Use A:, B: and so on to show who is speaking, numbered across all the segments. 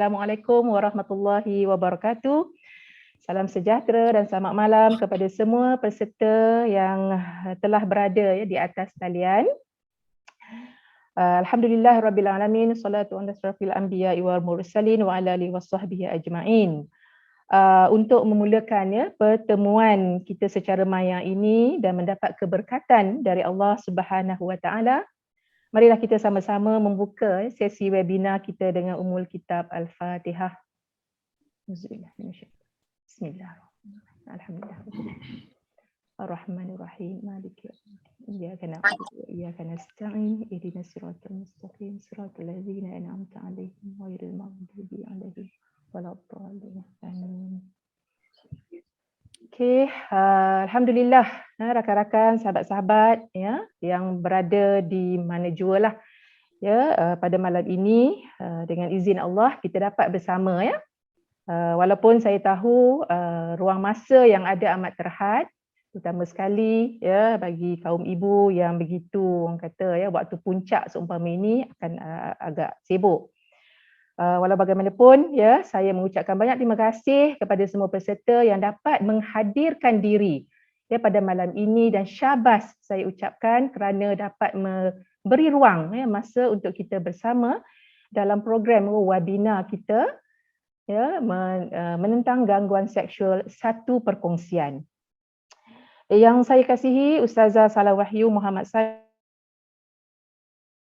A: Assalamualaikum warahmatullahi wabarakatuh. Salam sejahtera dan selamat malam kepada semua peserta yang telah berada di atas talian. Alhamdulillah rabbil alamin, salatu ala asrafil anbiya wal mursalin wa ala alihi washabbihi ajmain. Untuk memulakan pertemuan kita secara maya ini dan mendapat keberkatan dari Allah Subhanahu wa taala, marilah kita sama-sama membuka sesi webinar kita dengan Ummul Kitab Al-Fatihah. Bismillahirrahmanirrahim. Alhamdulillah. Ar-Rahmanir-Rahim. Maliki yaumiddin. Iyyaka na'budu wa iyyaka nasta'in. Ihdinas siratal mustaqim. Siratal ladzina an'amta 'alaihim ghairil maghdubi 'alaihim waladdallin. Amin. Okey, alhamdulillah rakan-rakan, sahabat-sahabat yang berada di mana jua lah pada malam ini, dengan izin Allah kita dapat bersama walaupun saya tahu ruang masa yang ada amat terhad, terutama sekali bagi kaum ibu yang begitu orang kata waktu puncak seumpama ini akan agak sibuk. Walau bagaimanapun, saya mengucapkan banyak terima kasih kepada semua peserta yang dapat menghadirkan diri pada malam ini, dan syabas saya ucapkan kerana dapat memberi ruang masa untuk kita bersama dalam program webinar kita menentang gangguan seksual Satu Perkongsian. Yang saya kasihi Ustazah Salah Wahyu Muhammad Said,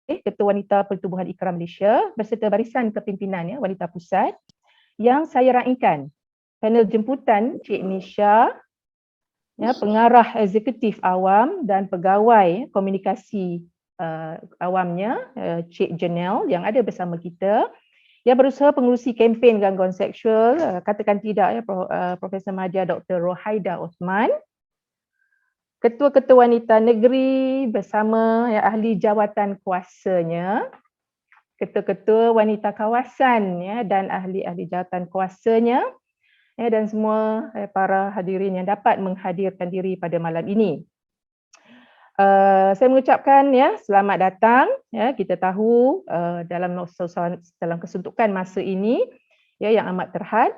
A: Ketua Wanita Pertubuhan Ikram Malaysia beserta barisan kepimpinan Wanita Pusat, yang saya raikan panel jemputan Cik Nisha, pengarah eksekutif awam dan pegawai komunikasi awamnya Cik Janelle yang ada bersama kita, yang berusaha pengurusi kempen gangguan seksual Katakan Tidak Profesor Madya Dr. Rohaida Osman, Ketua-Ketua Wanita Negeri bersama ahli jawatan kuasanya, Ketua-Ketua Wanita Kawasan dan ahli-ahli jawatan kuasanya, dan semua para hadirin yang dapat menghadirkan diri pada malam ini. Saya mengucapkan selamat datang. Kita tahu dalam kesuntukan masa ini yang amat terhad.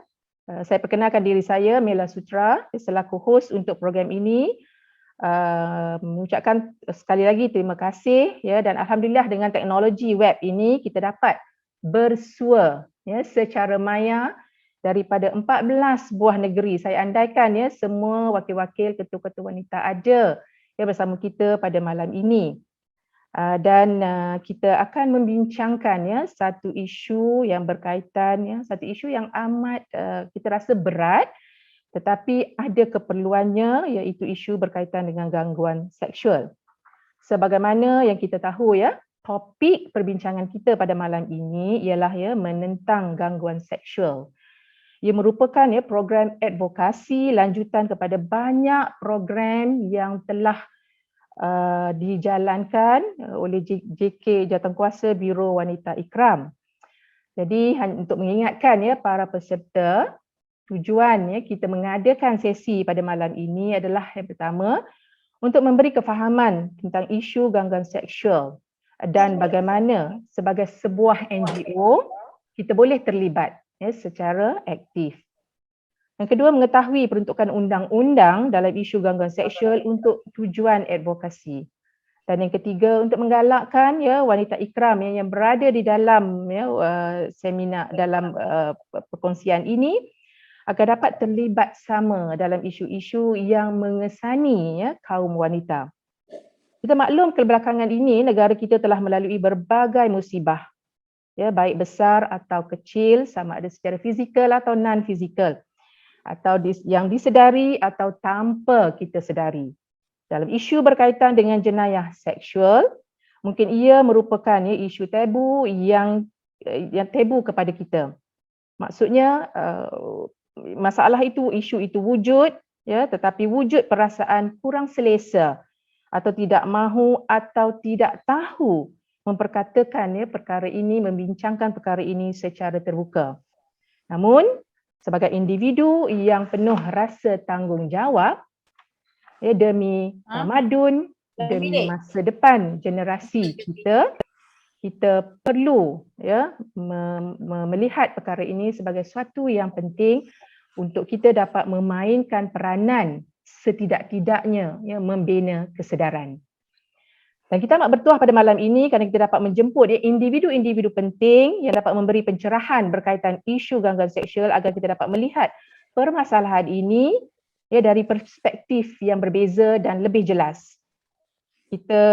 A: Saya perkenalkan diri saya, Mela Sutra, selaku hos untuk program ini. Mengucapkan sekali lagi terima kasih dan alhamdulillah dengan teknologi web ini kita dapat bersua secara maya daripada 14 buah negeri. Saya andaikan semua wakil-wakil ketua-ketua wanita ada bersama kita pada malam ini, dan kita akan membincangkan satu isu yang berkaitan, satu isu yang amat kita rasa berat, tetapi ada keperluannya, iaitu isu berkaitan dengan gangguan seksual. Sebagaimana yang kita tahu topik perbincangan kita pada malam ini ialah menentang gangguan seksual. Ia merupakan program advokasi lanjutan kepada banyak program yang telah dijalankan oleh JK Jawatankuasa Biro Wanita Ikram. Jadi untuk mengingatkan para peserta, tujuan kita mengadakan sesi pada malam ini adalah yang pertama, untuk memberi kefahaman tentang isu gangguan seksual dan bagaimana sebagai sebuah NGO kita boleh terlibat secara aktif. Yang kedua, mengetahui peruntukan undang-undang dalam isu gangguan seksual untuk tujuan advokasi. Dan yang ketiga, untuk menggalakkan wanita ikram yang berada di dalam seminar dalam perkongsian ini agar dapat terlibat sama dalam isu-isu yang mengesani kaum wanita. Kita maklum kebelakangan ini negara kita telah melalui berbagai musibah, baik besar atau kecil, sama ada secara fizikal atau non-fizikal, atau yang disedari atau tanpa kita sedari. Dalam isu berkaitan dengan jenayah seksual, mungkin ia merupakan isu tabu yang tabu kepada kita. Maksudnya masalah itu, isu itu wujud, tetapi wujud perasaan kurang selesa atau tidak mahu atau tidak tahu memperkatakan perkara ini, membincangkan perkara ini secara terbuka. Namun sebagai individu yang penuh rasa tanggungjawab demi tamadun, demi masa depan generasi kita, kita perlu melihat perkara ini sebagai suatu yang penting untuk kita dapat memainkan peranan setidak-tidaknya membina kesedaran. Dan kita amat bertuah pada malam ini kerana kita dapat menjemput individu-individu penting yang dapat memberi pencerahan berkaitan isu gangguan seksual agar kita dapat melihat permasalahan ini dari perspektif yang berbeza dan lebih jelas. Kita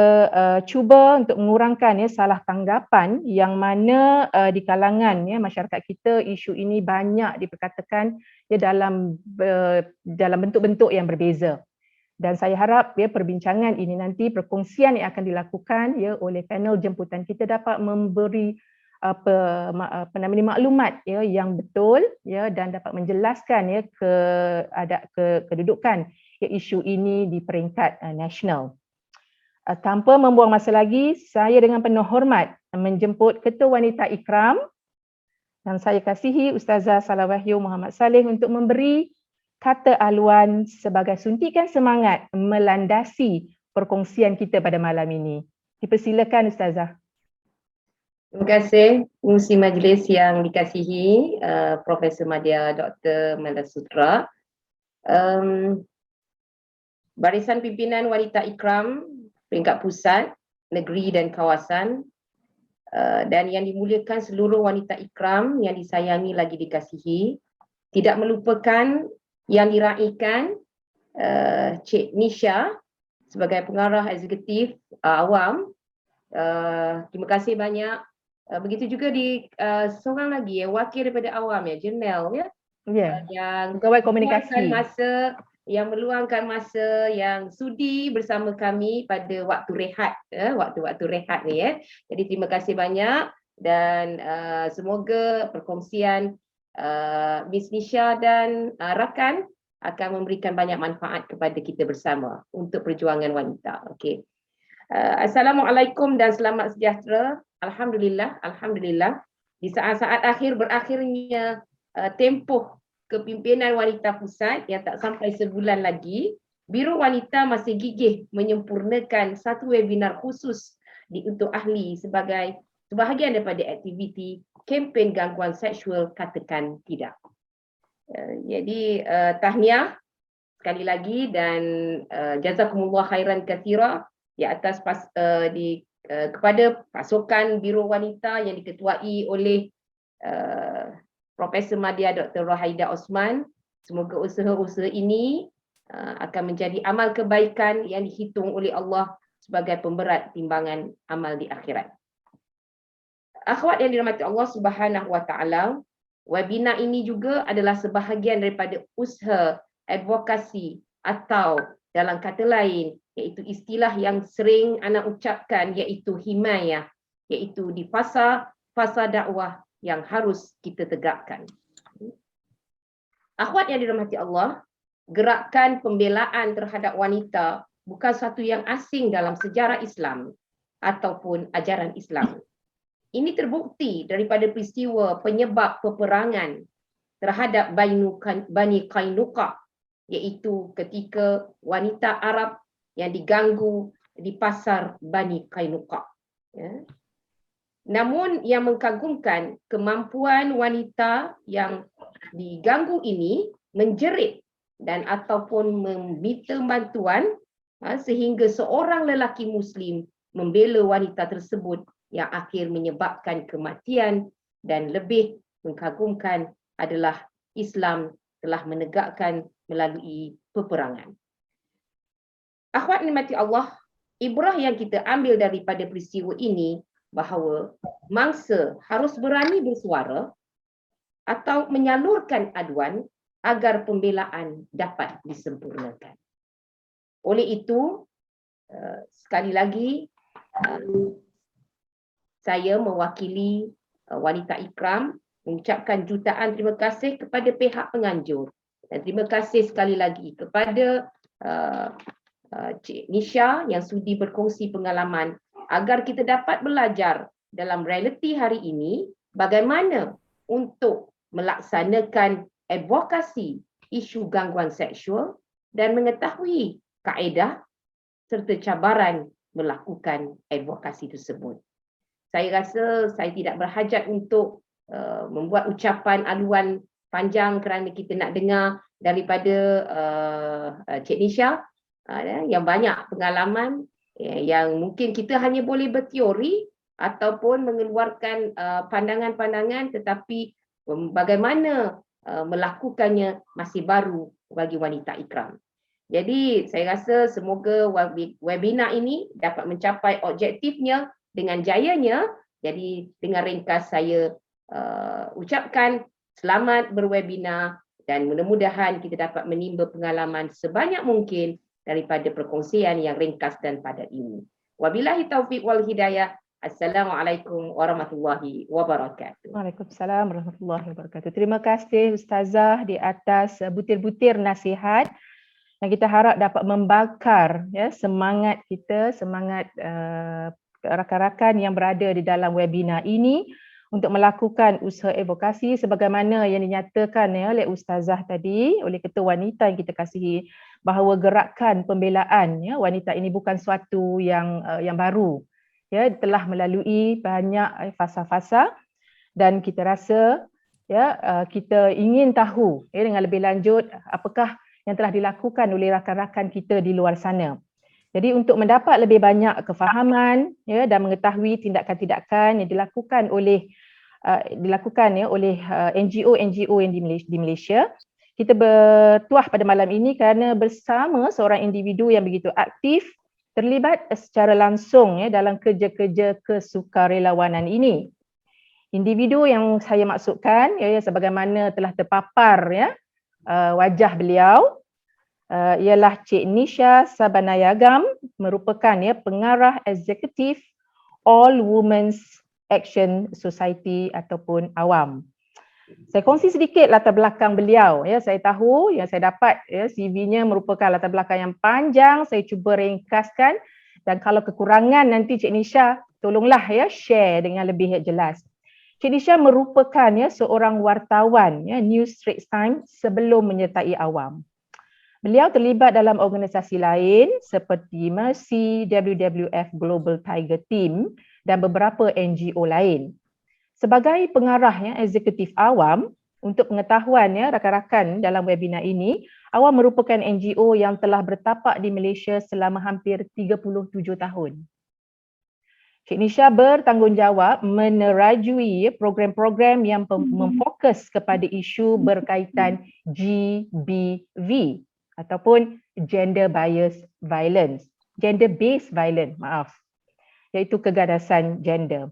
A: cuba untuk mengurangkan salah tanggapan yang mana di kalangan masyarakat kita isu ini banyak diperkatakan dalam bentuk-bentuk yang berbeza. Dan saya harap perbincangan ini nanti, perkongsian yang akan dilakukan oleh panel jemputan kita dapat memberi maklumat yang betul dan dapat menjelaskan kedudukan isu ini di peringkat nasional. Tanpa membuang masa lagi, saya dengan penuh hormat menjemput Ketua Wanita Ikram yang saya kasihi Ustazah Salawahyu Muhammad Saleh untuk memberi kata aluan sebagai suntikan semangat melandasi perkongsian kita pada malam ini. Dipersilakan Ustazah.
B: Terima kasih pengurusi majlis yang dikasihi Profesor Madya Dr. Melda Sutra. Barisan Pimpinan Wanita Ikram peringkat pusat, negeri dan kawasan, dan yang dimuliakan seluruh wanita Ikram yang disayangi lagi dikasihi, tidak melupakan yang diraikan Cik Nisha sebagai pengarah eksekutif awam. Terima kasih banyak. Begitu juga di seorang lagi wakil daripada awam Janelle yang
A: pegawai komunikasi
B: yang meluangkan masa yang sudi bersama kami pada waktu rehat waktu-waktu rehat ni Jadi terima kasih banyak dan semoga perkongsian Miss Nisha dan rakan akan memberikan banyak manfaat kepada kita bersama untuk perjuangan wanita. Okey. Assalamualaikum dan selamat sejahtera. Alhamdulillah di saat-saat akhir berakhirnya tempoh kepimpinan wanita pusat yang tak sampai sebulan lagi, Biro Wanita masih gigih menyempurnakan satu webinar khusus untuk ahli sebagai sebahagian daripada aktiviti kempen gangguan seksual Katakan, Tidak. Jadi tahniah sekali lagi dan jazakumullah khairan katsira di atas kepada pasukan Biro Wanita yang diketuai oleh Profesor Madya Dr. Rohaida Osman. Semoga usaha-usaha ini akan menjadi amal kebaikan yang dihitung oleh Allah sebagai pemberat timbangan amal di akhirat. Akhwat yang dirahmati Allah Subhanahu wa taala, webinar ini juga adalah sebahagian daripada usaha advokasi atau dalam kata lain iaitu istilah yang sering ana ucapkan iaitu himayah, iaitu di fasa dakwah yang harus kita tegakkan. Akhwat yang dirahmati Allah, gerakan pembelaan terhadap wanita bukan satu yang asing dalam sejarah Islam ataupun ajaran Islam. Ini terbukti daripada peristiwa penyebab peperangan terhadap Bani Qainuqa, iaitu ketika wanita Arab yang diganggu di pasar Bani Qainuqa. Namun yang mengkagumkan kemampuan wanita yang diganggu ini menjerit dan ataupun meminta bantuan sehingga seorang lelaki Muslim membela wanita tersebut yang akhir menyebabkan kematian, dan lebih mengkagumkan adalah Islam telah menegakkan melalui peperangan. Akhwat nikmati Allah, ibrah yang kita ambil daripada peristiwa ini bahawa mangsa harus berani bersuara atau menyalurkan aduan agar pembelaan dapat disempurnakan. Oleh itu, sekali lagi, saya mewakili wanita Ikram mengucapkan jutaan terima kasih kepada pihak penganjur. Dan terima kasih sekali lagi kepada Cik Nisha yang sudi berkongsi pengalaman agar kita dapat belajar dalam realiti hari ini bagaimana untuk melaksanakan advokasi isu gangguan seksual dan mengetahui kaedah serta cabaran melakukan advokasi tersebut. saya rasa saya tidak berhajat untuk membuat ucapan aluan panjang kerana kita nak dengar daripada Cik Nisha yang banyak pengalaman yang mungkin kita hanya boleh berteori ataupun mengeluarkan pandangan-pandangan, tetapi bagaimana melakukannya masih baru bagi wanita ikram. Jadi saya rasa semoga webinar ini dapat mencapai objektifnya dengan jayanya. Jadi dengan ringkas saya ucapkan selamat berwebinar dan mudah-mudahan kita dapat menimba pengalaman sebanyak mungkin daripada perkongsian yang ringkas dan padat ini. Wabillahi taufiq wal hidayah. Assalamualaikum warahmatullahi wabarakatuh.
A: Waalaikumsalam warahmatullahi wabarakatuh. Terima kasih Ustazah di atas butir-butir nasihat yang kita harap dapat membakar semangat kita, semangat rakan-rakan yang berada di dalam webinar ini untuk melakukan usaha advokasi sebagaimana yang dinyatakan oleh Ustazah tadi, oleh Ketua Wanita yang kita kasihi, bahawa gerakan pembelaan wanita ini bukan suatu yang baru. Telah melalui banyak fasa-fasa dan kita rasa kita ingin tahu dengan lebih lanjut apakah yang telah dilakukan oleh rakan-rakan kita di luar sana. Jadi untuk mendapat lebih banyak kefahaman dan mengetahui tindakan-tindakan yang dilakukan oleh NGO-NGO yang di Malaysia, kita bertuah pada malam ini kerana bersama seorang individu yang begitu aktif terlibat secara langsung dalam kerja-kerja kesukarelawanan ini. Individu yang saya maksudkan sebagaimana telah terpapar wajah beliau ialah Cik Nisha Sabanayagam, merupakan pengarah eksekutif All Women's Action Society ataupun AWAM. Saya kongsi sedikit latar belakang beliau. Saya tahu yang saya dapat CV-nya merupakan latar belakang yang panjang. Saya cuba ringkaskan dan kalau kekurangan nanti Cik Nisha tolonglah share dengan lebih jelas. Cik Nisha merupakan seorang wartawan News Straits Times sebelum menyertai AWAM. Beliau terlibat dalam organisasi lain seperti Mercy, WWF Global Tiger Team dan beberapa NGO lain. Sebagai pengarah eksekutif AWAM, untuk pengetahuan rakan-rakan dalam webinar ini, AWAM merupakan NGO yang telah bertapak di Malaysia selama hampir 37 tahun. Cik Nisha bertanggungjawab menerajui program-program yang memfokus kepada isu berkaitan GBV ataupun gender-based violence, iaitu keganasan gender.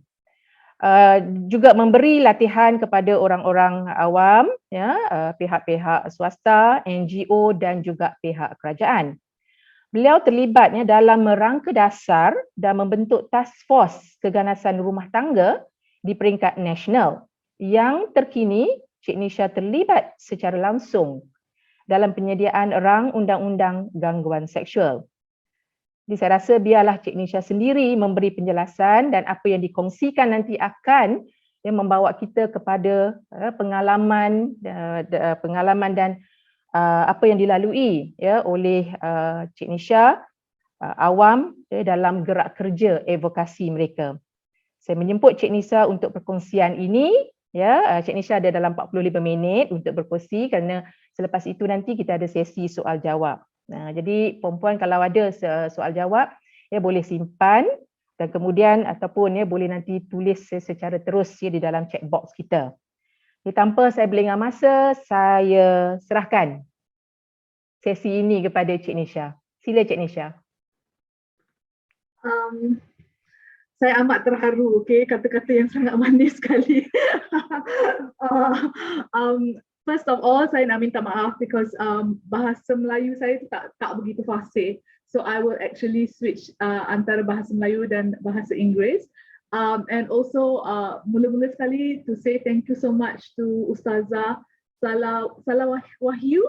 A: Juga memberi latihan kepada orang-orang awam, pihak-pihak swasta, NGO dan juga pihak kerajaan. Beliau terlibat dalam merangka dasar dan membentuk task force keganasan rumah tangga di peringkat nasional. Yang terkini, Cik Nisha terlibat secara langsung dalam penyediaan rang undang-undang gangguan seksual. Jadi saya rasa biarlah Cik Nisha sendiri memberi penjelasan dan apa yang dikongsikan nanti akan membawa kita kepada pengalaman dan apa yang dilalui oleh Cik Nisha awam dalam gerak kerja advokasi mereka. Saya menjemput Cik Nisha untuk perkongsian ini. Cik Nisha ada dalam 45 minit untuk berkongsi kerana selepas itu nanti kita ada sesi soal jawab. Jadi perempuan kalau ada soal jawab boleh simpan dan kemudian ataupun boleh nanti tulis secara terus di dalam chat box kita. Tanpa saya berlengah masa, saya serahkan sesi ini kepada Cik Nisha. Sila Cik Nisha.
C: Saya amat terharu, kata-kata yang sangat manis sekali. First of all, saya nak minta maaf because bahasa Melayu saya tak begitu fasih. So I will actually switch antara bahasa Melayu dan bahasa Inggeris. And also mula-mula sekali to say thank you so much to Ustazah Salah Wahyu.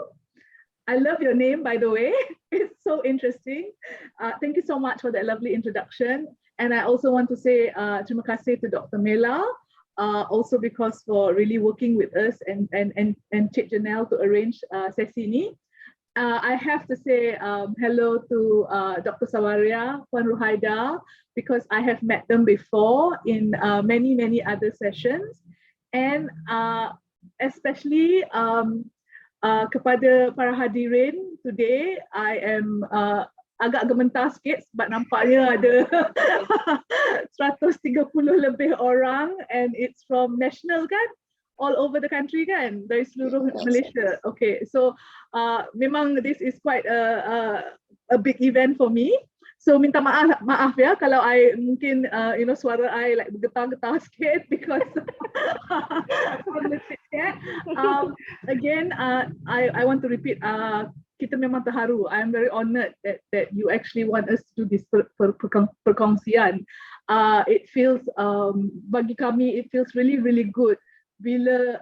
C: I love your name, by the way. It's so interesting. Thank you so much for that lovely introduction. And I also want to say terima kasih to Dr. Mela, also because for really working with us and Cik Janelle to arrange sesi ini. I have to say hello to Dr. Sawaria, Puan Ruhaida, because I have met them before in many other sessions, and especially kepada para hadirin today. I am agak gementar sikit sebab nampaknya ada 130 lebih orang, and it's from national kan? All over the country kan, dari seluruh Malaysia. Okay, so memang this is quite a big event for me. So minta maaf ya kalau I mungkin suara I like bergetar-getar sikit because again I want to repeat, kita memang terharu. I am very honoured that you actually want us to do this perkongsian. It feels bagi kami it feels really good bila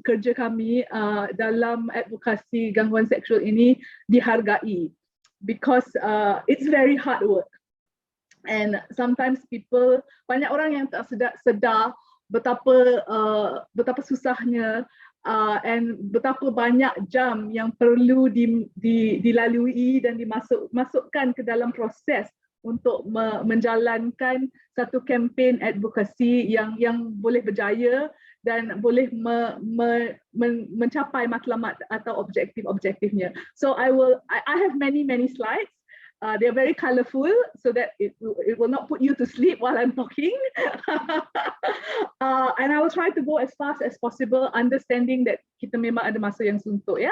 C: kerja kami dalam advokasi gangguan seksual ini dihargai, because it's very hard work, and sometimes banyak orang yang tak sedar betapa susahnya and betapa banyak jam yang perlu dilalui dan dimasukkan ke dalam proses untuk menjalankan satu kempen advokasi yang boleh berjaya dan boleh mencapai matlamat atau objektifnya. So I have many slides. They are very colorful so that it will not put you to sleep while I'm talking. And I will try to go as fast as possible, understanding that kita memang ada masa yang suntuk ya.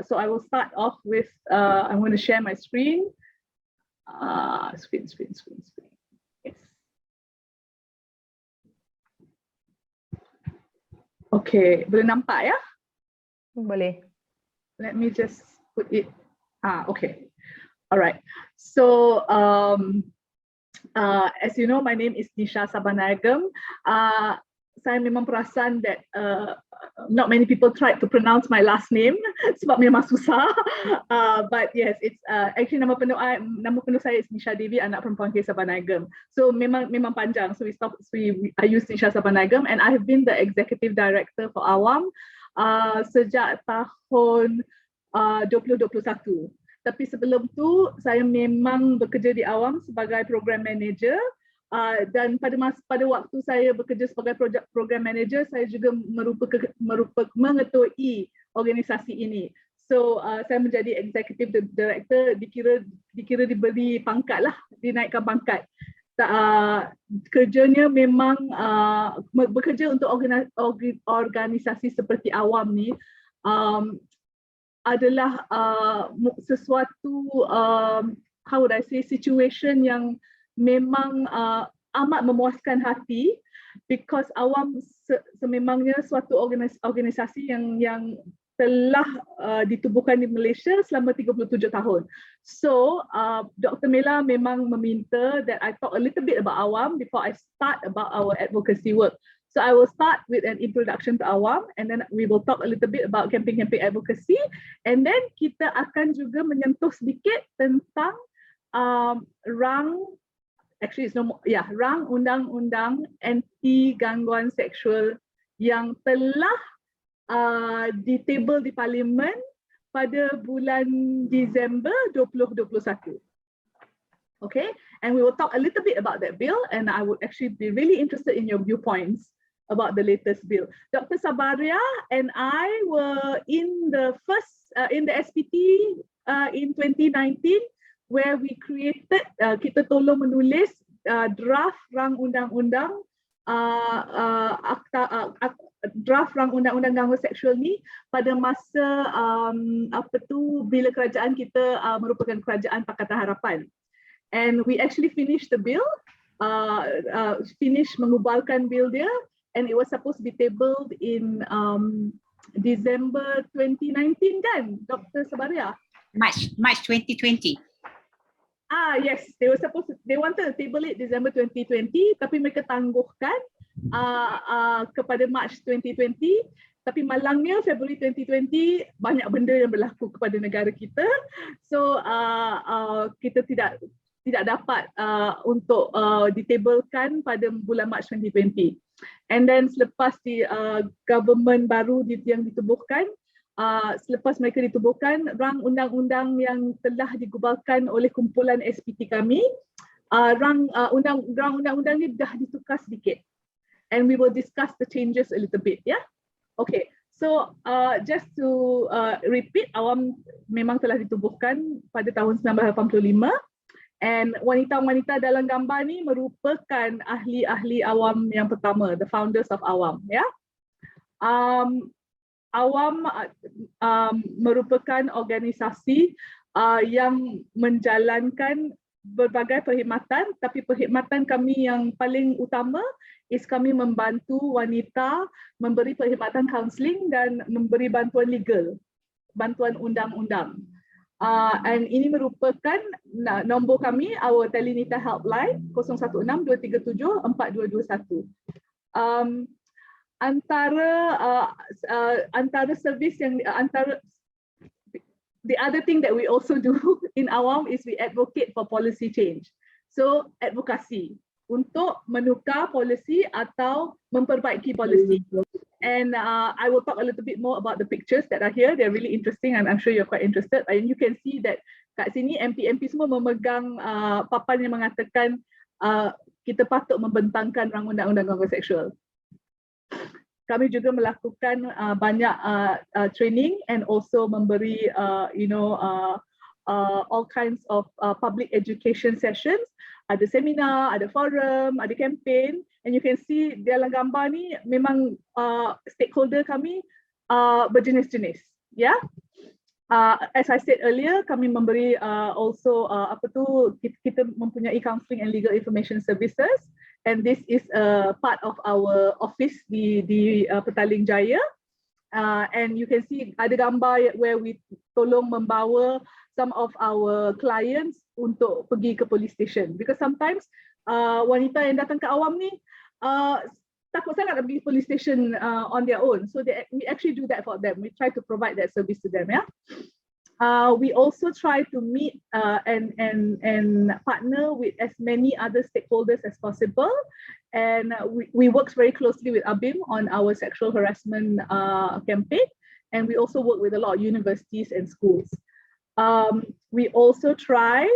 C: So I will start off with I'm going to share my screen. Screen. Yes. Okay, boleh nampak ya?
A: Boleh.
C: Let me just put it. Okay. All right. So, as you know, my name is Nisha Sabanagam. Saya memang perasan that not many people tried to pronounce my last name sebab memang susah. But yes, it's actually nama penuh saya is Nisha Devi, anak perempuan K. Sabanagam. So memang panjang. So I use Nisha Sabanagam, and I have been the executive director for Awam sejak tahun 2021. Tapi sebelum tu saya memang bekerja di Awam sebagai program manager. Dan pada waktu saya bekerja sebagai program manager, saya juga mengetuai organisasi ini. So saya menjadi executive director, dikira diberi pangkat lah, dinaikkan pangkat. Kerjanya memang bekerja untuk organisasi seperti Awam ni adalah sesuatu how would I say, situation yang memang amat memuaskan hati, because Awam sememangnya suatu organisasi yang telah ditubuhkan di Malaysia selama 37 tahun. So Dr. Mela memang meminta that I talk a little bit about Awam before I start about our advocacy work. So I will start with an introduction to Awam, and then we will talk a little bit about campaign advocacy, and then kita akan juga menyentuh sedikit tentang rang undang-undang anti gangguan seksual yang telah ditable di Parlimen pada bulan Disember 2021. Okay, and we will talk a little bit about that bill, and I would actually be really interested in your viewpoints about the latest bill. Dr. Sabaria and I were in the SPT in 2019, where we created, kita tolong menulis draft rang undang-undang draft rang undang-undang gangguan seksual ni pada masa bila kerajaan kita merupakan kerajaan Pakatan Harapan. And we actually finished the bill, mengubalkan bill dia, and it was supposed to be tabled in December 2019 kan, Dr. Sabaria?
D: March 2020.
C: Yes, they wanted to table it December 2020, tapi mereka tangguhkan kepada March 2020. Tapi malangnya Februari 2020 banyak benda yang berlaku kepada negara kita, so kita tidak dapat untuk ditabelkan pada bulan March 2020. And then selepas government baru yang ditubuhkan, selepas mereka ditubuhkan, rang undang-undang yang telah digubalkan oleh kumpulan SPT kami, rang undang-undang ni dah ditukar sedikit. And we will discuss the changes a little bit, ya. Okay, so just to repeat, awam memang telah ditubuhkan pada tahun 1985. And wanita-wanita dalam gambar ni merupakan ahli-ahli awam yang pertama, the founders of awam, ya. Awam merupakan organisasi yang menjalankan berbagai perkhidmatan, tapi perkhidmatan kami yang paling utama is kami membantu wanita memberi perkhidmatan kaunseling dan memberi bantuan legal, bantuan undang-undang. And ini merupakan nombor kami, our Telenita helpline 016-237-4221. Antara servis yang the other thing that we also do in awam is we advocate for policy change. So advokasi untuk menukar polisi atau memperbaiki polisi. And I will talk a little bit more about the pictures that are here. They're really interesting and I'm sure you're quite interested. And you can see that kat sini MP semua memegang papan yang mengatakan kita patut membentangkan rang undang-undang gangguan seksual. Kami juga melakukan banyak training and also memberi all kinds of public education sessions. Ada seminar, ada forum, ada campaign, and you can see dalam gambar ni memang stakeholder kami berjenis-jenis, ya. As I said earlier, kami memberi also kita mempunyai counselling and legal information services, and this is a part of our office di Petaling Jaya. And you can see ada gambar where we tolong membawa some of our clients untuk pergi ke police station, because sometimes wanita yang datang ke awam ni takut sangat nak pergi police station on their own, so we actually do that for them. We try to provide that service to them, yeah. We also try to meet and partner with as many other stakeholders as possible, and we work very closely with ABIM on our sexual harassment campaign, and we also work with a lot of universities and schools. We also try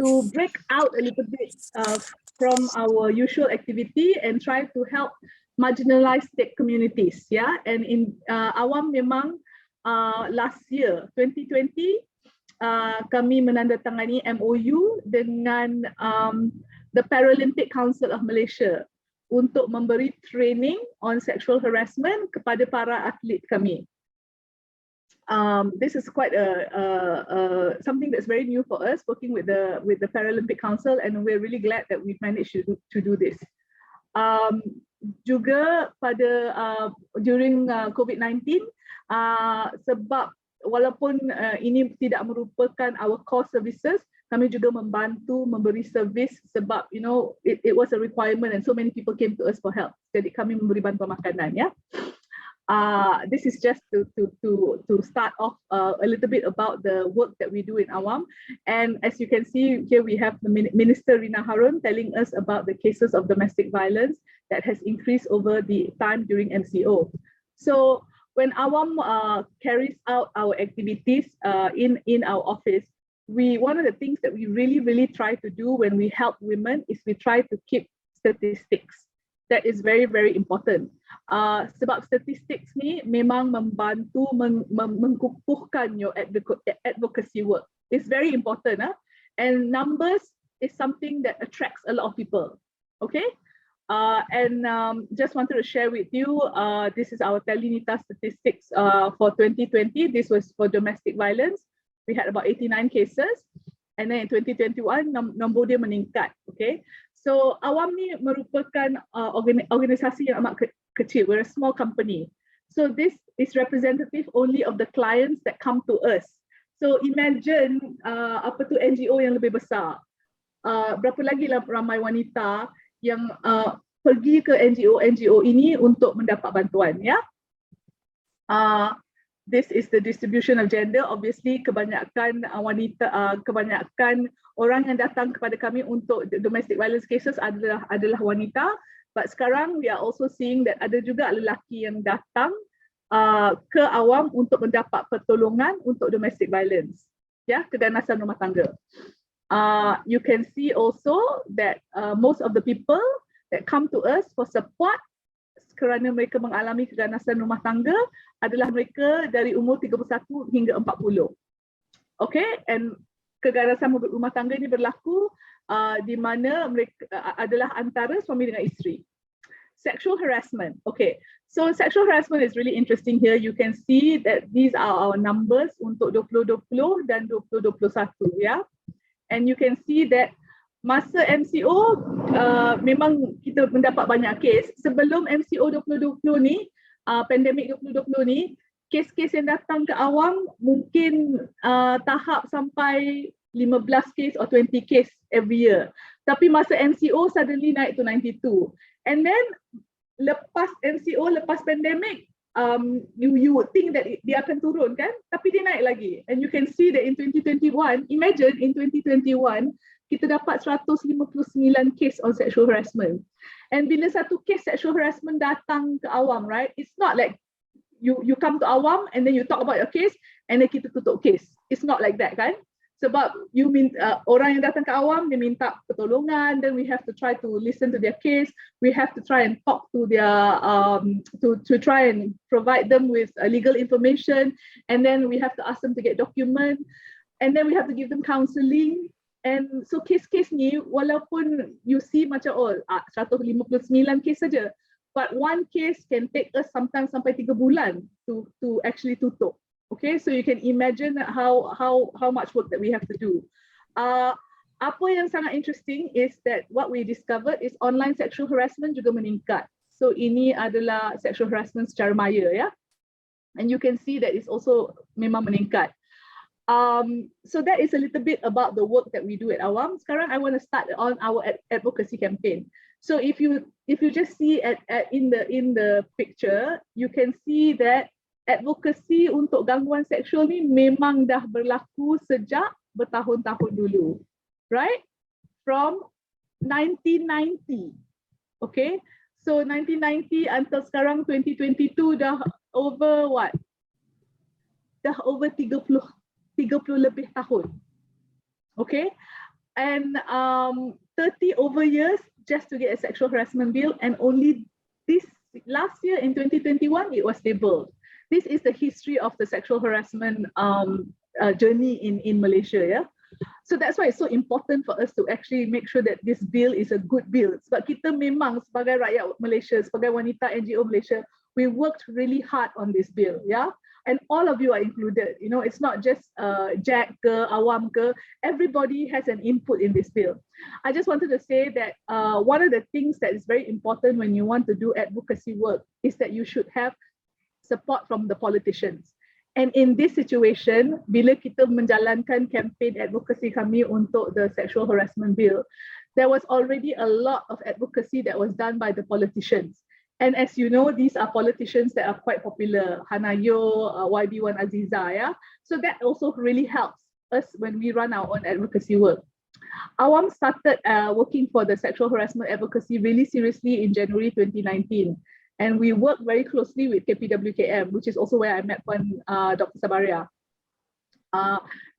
C: to break out a little bit from our usual activity and try to help marginalized state communities, yeah. And in awam memang last year 2020 kami menandatangani MOU dengan the Paralympic Council of Malaysia untuk memberi training on sexual harassment kepada para atlet kami. This is quite something that's very new for us, working with the Paralympic Council, and we're really glad that we've managed to do this. Juga pada during COVID-19, sebab walaupun ini tidak merupakan our core services, kami juga membantu memberi servis sebab it was a requirement and so many people came to us for help. Jadi kami memberi bantuan makanan, ya. This is just to start off a little bit about the work that we do in awam. And as you can see here, we have the Minister Rina Harun telling us about the cases of domestic violence that has increased over the time during MCO. So when awam carries out our activities in our office, one of the things that we really try to do when we help women is we try to keep statistics. That is very important. Sebab statistics ni memang membantu mengkukuhkan your advocacy work. It's very important, and numbers is something that attracts a lot of people. Okay, and just wanted to share with you, this is our Telenita statistics for 2020. This was for domestic violence. We had about 89 cases, and then in 2021 nombor dia meningkat. Okay. So awam ni merupakan organisasi yang amat kecil. We're a small company. So this is representative only of the clients that come to us. So imagine NGO yang lebih besar. Berapa lagi ramai wanita yang pergi ke NGO ini untuk mendapat bantuan, ya. This is the distribution of gender. Obviously, kebanyakan wanita, kebanyakan orang yang datang kepada kami untuk domestic violence cases adalah wanita. But sekarang we are also seeing that ada juga lelaki yang datang ke awam untuk mendapat pertolongan untuk domestic violence, ya, keganasan rumah tangga. You can see also that most of the people that come to us for support kerana mereka mengalami keganasan rumah tangga adalah mereka dari umur 31 hingga 40. Okay, and keganasan rumah tangga ini berlaku di mana mereka adalah antara suami dengan isteri. Sexual harassment. Okay, so sexual harassment is really interesting here. You can see that these are our numbers untuk 2020 dan 2021, ya. And you can see that masa MCO memang kita mendapat banyak kes. Sebelum MCO 2020 ni, pandemik 2020 ni, kes-kes yang datang ke awam mungkin tahap sampai 15 kes or 20 kes every year. Tapi masa MCO suddenly naik to 92. And then lepas MCO, lepas pandemic, you would think that dia akan turun kan? Tapi dia naik lagi. And you can see that in 2021, imagine in 2021, kita dapat 159 case on sexual harassment. And bila satu case sexual harassment datang ke awam, right? It's not like you come to awam and then you talk about your case and then kita tutup case. It's not like that kan? Sebab orang yang datang ke awam, dia minta pertolongan, then we have to try to listen to their case, we have to try and talk to their, to try and provide them with legal information, and then we have to ask them to get document, and then we have to give them counselling. And so kes-kes ni, walaupun you see macam 159 kes saja, but one case can take us sometimes sampai 3 bulan to actually tutup. Okay, so you can imagine how much work that we have to do. Apa yang sangat interesting is that what we discovered is online sexual harassment juga meningkat. So ini adalah sexual harassment secara maya, ya. And you can see that it's also memang meningkat. So that is a little bit about the work that we do at Awam. Sekarang I want to start on our advocacy campaign. So if you just see in the picture, you can see that advokasi untuk gangguan seksual ni memang dah berlaku sejak bertahun-tahun dulu, right? From 1990, okay? So 1990 until sekarang 2022 dah over what? Dah over 30 lebih tahun, okay? And 30 over years just to get a sexual harassment bill, and only this last year in 2021 it was tabled. This is the history of the sexual harassment journey in Malaysia, yeah. So that's why it's so important for us to actually make sure that this bill is a good bill. Sebab kita memang sebagai rakyat Malaysia, sebagai wanita NGO Malaysia, we worked really hard on this bill, yeah. And all of you are included. You know, it's not just Jack ke, Awam ke, everybody has an input in this bill. I just wanted to say that one of the things that is very important when you want to do advocacy work is that you should have support from the politicians. And in this situation, bila kita menjalankan campaign advocacy kami untuk the sexual harassment bill, there was already a lot of advocacy that was done by the politicians. And as you know, these are politicians that are quite popular, Hanayo, YB1 Aziza, yeah? So that also really helps us when we run our own advocacy work. Awam started working for the sexual harassment advocacy really seriously in January 2019. And we work very closely with KPWKM, which is also where I met Dr. Sabaria.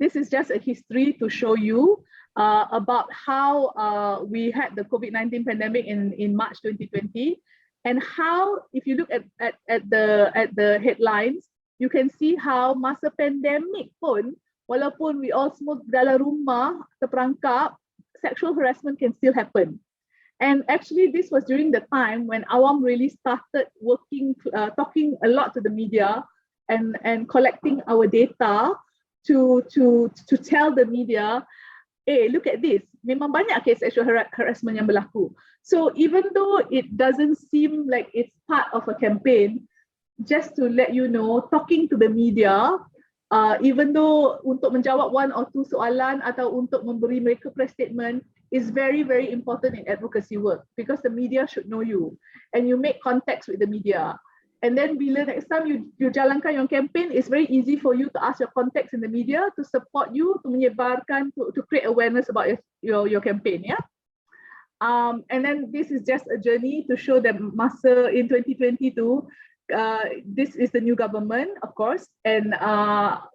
C: This is just a history to show you about how we had the COVID-19 pandemic in March 2020, and how, if you look at the headlines, you can see how masa pandemic pun, walaupun we all semua dalam rumah terperangkap, sexual harassment can still happen. And actually, this was during the time when Awam really started working, talking a lot to the media and collecting our data to tell the media, hey, look at this, memang banyak kes sexual harassment yang berlaku. So even though it doesn't seem like it's part of a campaign, just to let you know, talking to the media, even though untuk menjawab one or two soalan atau untuk memberi mereka press statement, is very, very important in advocacy work, because the media should know you and you make contacts with the media. And then bila next time you jalankan your campaign, it's very easy for you to ask your contacts in the media to support you, to menyebarkan, to create awareness about your campaign, yeah. And then this is just a journey to show that masa in 2022, this is the new government, of course, and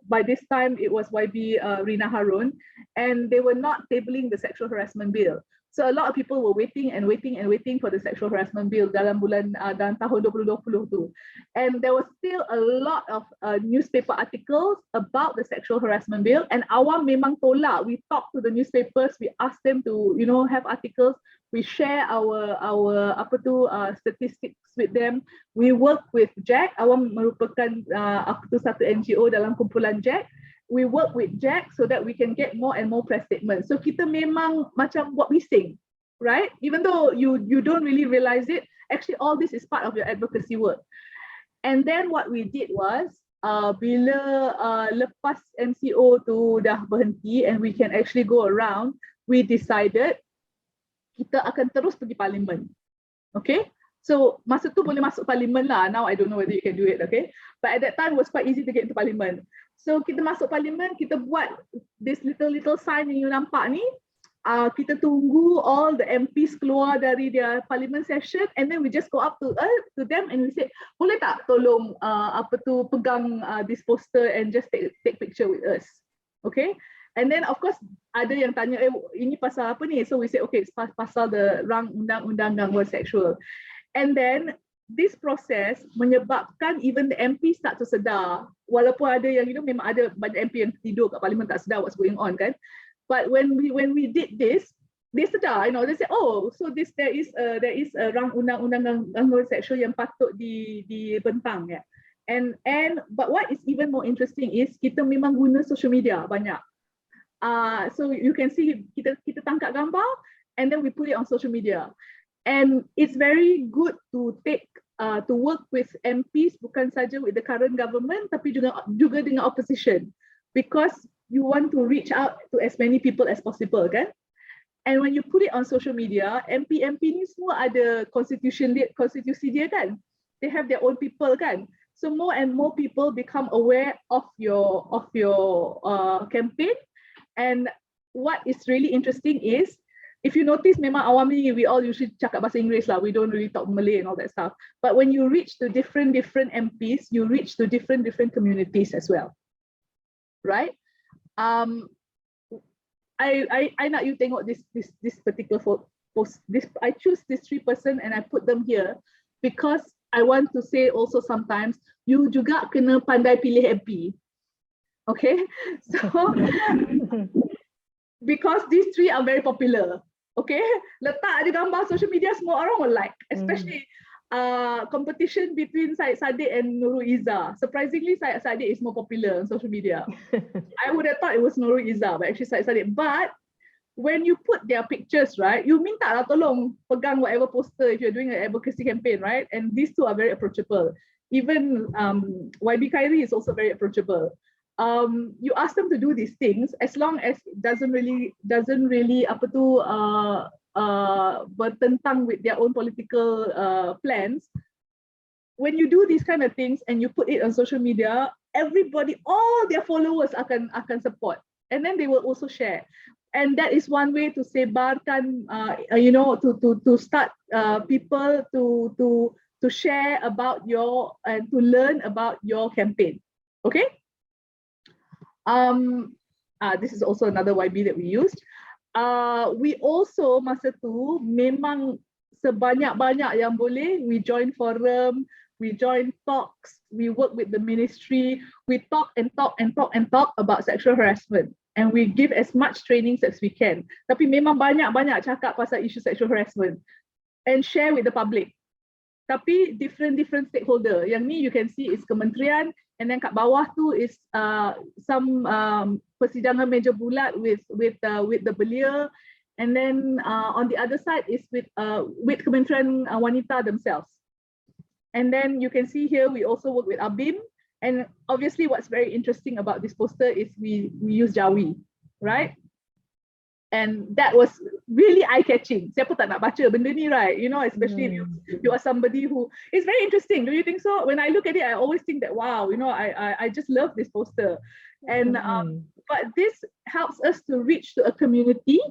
C: by this time it was YB Rina Harun, and they were not tabling the sexual harassment bill. So a lot of people were waiting and waiting and waiting for the sexual harassment bill dalam tahun 2020 tu. And there was still a lot of newspaper articles about the sexual harassment bill, and awam memang tolak. We talked to the newspapers, we asked them to, you know, have articles. We share our statistics with them. We work with Jack. Awam merupakan satu NGO dalam kumpulan Jack. We work with Jack so that we can get more and more press statements. So kita memang macam what we sing, right? Even though you don't really realize it, actually all this is part of your advocacy work. And then what we did was, bila lepas MCO tu dah berhenti and we can actually go around, we decided kita akan terus pergi parlimen. Okay? So masa tu boleh masuk parlimen lah. Now I don't know whether you can do it, okay? But at that time it was quite easy to get into parlimen. So kita masuk parlimen, kita buat this little sign yang you nampak ni. Kita tunggu all the MPs keluar dari their parliament session, and then we just go up to them and we say, boleh tak tolong pegang this poster and just take picture with us, okay? And then of course ada yang tanya, ini pasal apa ni? So we say, okay, it's pasal the undang-undang gangguan seksual. And then this process menyebabkan even the MP start to sedar, walaupun ada yang, you know, memang ada banyak MP yang tidur kat parlimen tak sedar what's going on kan. But when we did this, they sedar, you know, they say, oh, so there is a undang-undang gangguan seksual yang patut dibentang ya. But what is even more interesting is kita memang guna social media banyak. So you can see kita tangkap gambar and then we put it on social media. And it's very good to work with MPs, bukan saja with the current government, tapi juga dengan opposition, because you want to reach out to as many people as possible, kan? And when you put it on social media, MP ni semua ada konstitusi dia kan? They have their own people kan? So more and more people become aware of your campaign. And what is really interesting is, if you notice, memang awam ni we all usually cakap bahasa Inggeris lah. We don't really talk Malay and all that stuff. But when you reach to different MPs, you reach to different communities as well, right? I nak you tengok this particular post. I choose this 3 person and I put them here because I want to say also sometimes you juga kena pandai pilih MP. Okay, so because these 3 are very popular. Okay, letak ada gambar social media, semua orang will like, especially competition between Syed Saddiq and Nurul Izzah. Surprisingly, Syed Saddiq is more popular on social media. I would have thought it was Nurul Izzah, but actually Syed Saddiq. But when you put their pictures, right, you minta lah tolong pegang whatever poster if you're doing an advocacy campaign, right? And these 2 are very approachable. Even YB Khairi is also very approachable. You ask them to do these things as long as it doesn't really bertentang with their own political plans. When you do these kind of things and you put it on social media, everybody, all their followers akan support, and then they will also share. And that is one way to sebarkan, you know, to start people to share about your and to learn about your campaign. Okay. This is also another YB that we used. We also masa tu memang sebanyak-banyak yang boleh, we join forum, we join talks, we work with the ministry, we talk about sexual harassment, and we give as much trainings as we can. Tapi memang banyak-banyak cakap pasal isu sexual harassment and share with the public. Tapi different stakeholder. Yang ni you can see is kementerian, and then kat bawah tu is some persidangan meja bulat with the belia, and then on the other side is with Kementerian Wanita themselves. And then you can see here we also work with ABIM, and obviously what's very interesting about this poster is we use Jawi, right? And that was really eye-catching. Siapa tak nak baca benda ni, right? You know, especially if you are somebody who... It's very interesting. Do you think so? When I look at it, I always think that, wow, you know, I just love this poster. And but this helps us to reach to a community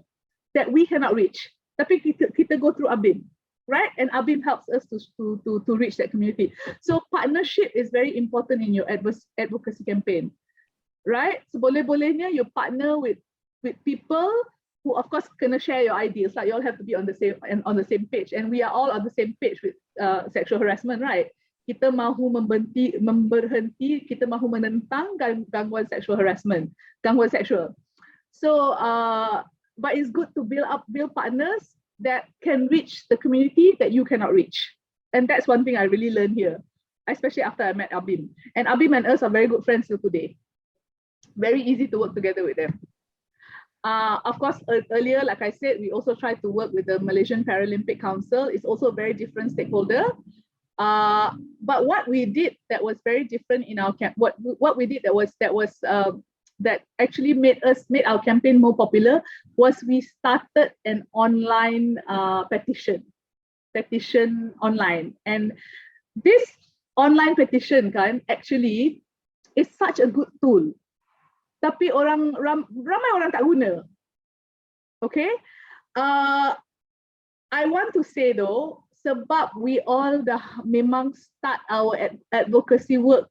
C: that we cannot reach. Tapi kita go through ABIM. right? And ABIM helps us to reach that community. So partnership is very important in your advocacy campaign, right? So boleh-bolehnya you partner with people who of course kena share your ideas. Like you all have to be on the same page, and we are all on the same page with sexual harassment, right? Kita mahu memberhenti, kita mahu menentang gangguan sexual harassment, gangguan seksual. So, but it's good to build partners that can reach the community that you cannot reach. And that's one thing I really learned here, especially after I met ABIM. And ABIM and us are very good friends till today. Very easy to work together with them. Of course, earlier, like I said, we also tried to work with the Malaysian Paralympic Council. It's also a very different stakeholder. But what we did that was very different in our camp. What we did that actually made our campaign more popular was we started an online petition online, and this online petition actually is such a good tool. Tapi ramai orang tak guna. Okay, I want to say though, sebab we all dah memang start our advocacy work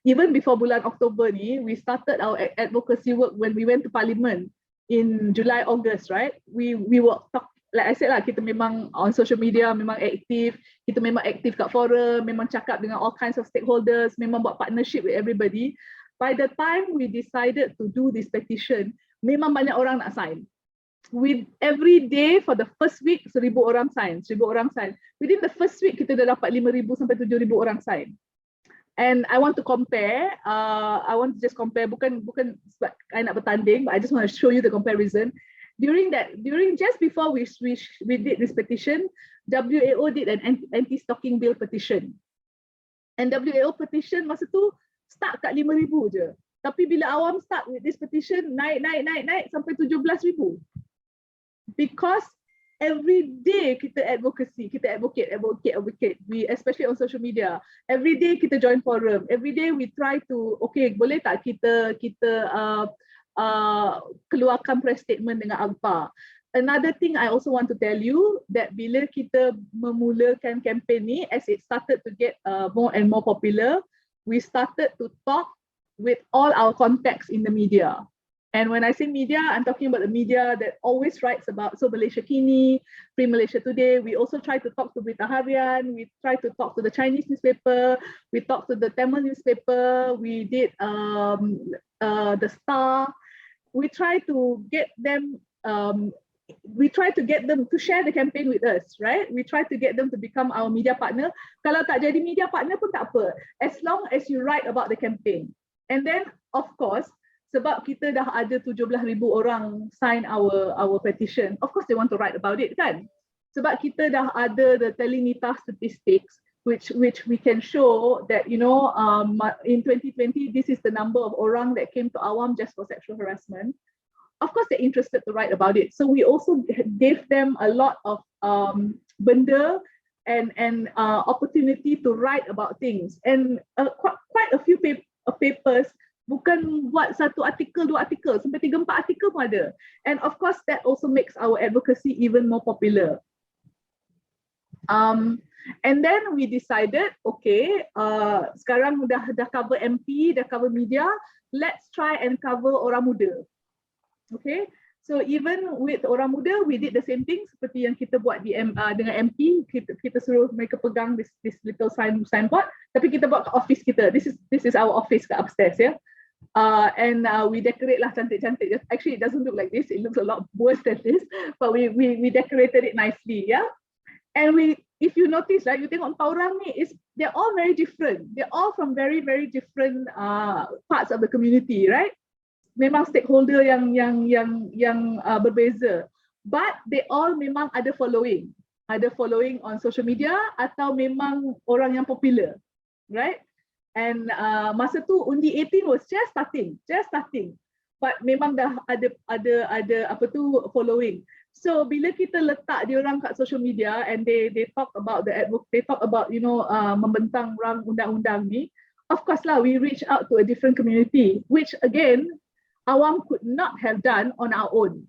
C: even before bulan Oktober ni. We started our advocacy work when we went to Parliament in July, August, right? We were like I said lah, kita memang on social media memang aktif, kita memang aktif kat forum, memang cakap dengan all kinds of stakeholders, memang buat partnership with everybody. By the time we decided to do this petition, memang banyak orang nak sign. With every day for the first week 1,000 orang sign. Within the first week kita dah dapat 5,000 sampai 7,000 orang sign. And I want to compare. I want to just compare. Bukan sebab I nak bertanding, but I just want to show you the comparison. During just before we did this petition, WAO did an anti-stalking bill petition. And WAO petition masa tu start kat 5,000 je. Tapi bila awam start with this petition, naik sampai 17,000. Because every day kita advocate. We, especially on social media, every day kita join forum. Every day we try to, okay, boleh tak kita keluarkan press statement dengan AGPA. Another thing I also want to tell you that bila kita memulakan campaign ni, as it started to get more and more popular, we started to talk with all our contacts in the media. And when I say media, I'm talking about the media that always writes about, so Malaysia Kini, Free Malaysia Today. We also try to talk to Berita Harian. We try to talk to the Chinese newspaper. We talk to the Tamil newspaper. We did the Star. We try to get them. We try to get them to share the campaign with us, right? We try to get them to become our media partner. Kalau tak jadi media partner pun tak apa, as long as you write about the campaign. And then, of course, sebab kita dah ada 17,000 orang sign our petition, of course they want to write about it, kan? Sebab kita dah ada the Telinita statistics, which we can show that, you know, in 2020, this is the number of orang that came to Awam just for sexual harassment. Of course, they're interested to write about it. So we also gave them a lot of benda and opportunity to write about things. And quite a few papers bukan buat satu artikel, 2 artikel, sampai 3-4 artikel pun ada. And of course, that also makes our advocacy even more popular. And then we decided, okay, sekarang dah cover MP, dah cover media, let's try and cover orang muda. Okay, so even with orang muda, we did the same thing seperti yang kita buat di dengan MP. Kita suruh mereka pegang this little signboard, tapi kita buat kat office kita. This is our office kat upstairs, ya. And we decorate lah cantik-cantik. Actually, it doesn't look like this. It looks a lot worse than this, but we decorated it nicely, yeah. And if you notice, like you tengok 4 orang ni, they're all very different. They're all from very, very different parts of the community, right? Memang stakeholder yang berbeza, but they all memang ada following on social media atau memang orang yang popular, right? And masa tu undi 18 was just starting, but memang dah ada apa tu following. So bila kita letak diorang kat social media and they talk about you know membentang orang undang-undang ni, of course lah we reach out to a different community, which again Awam could not have done on our own.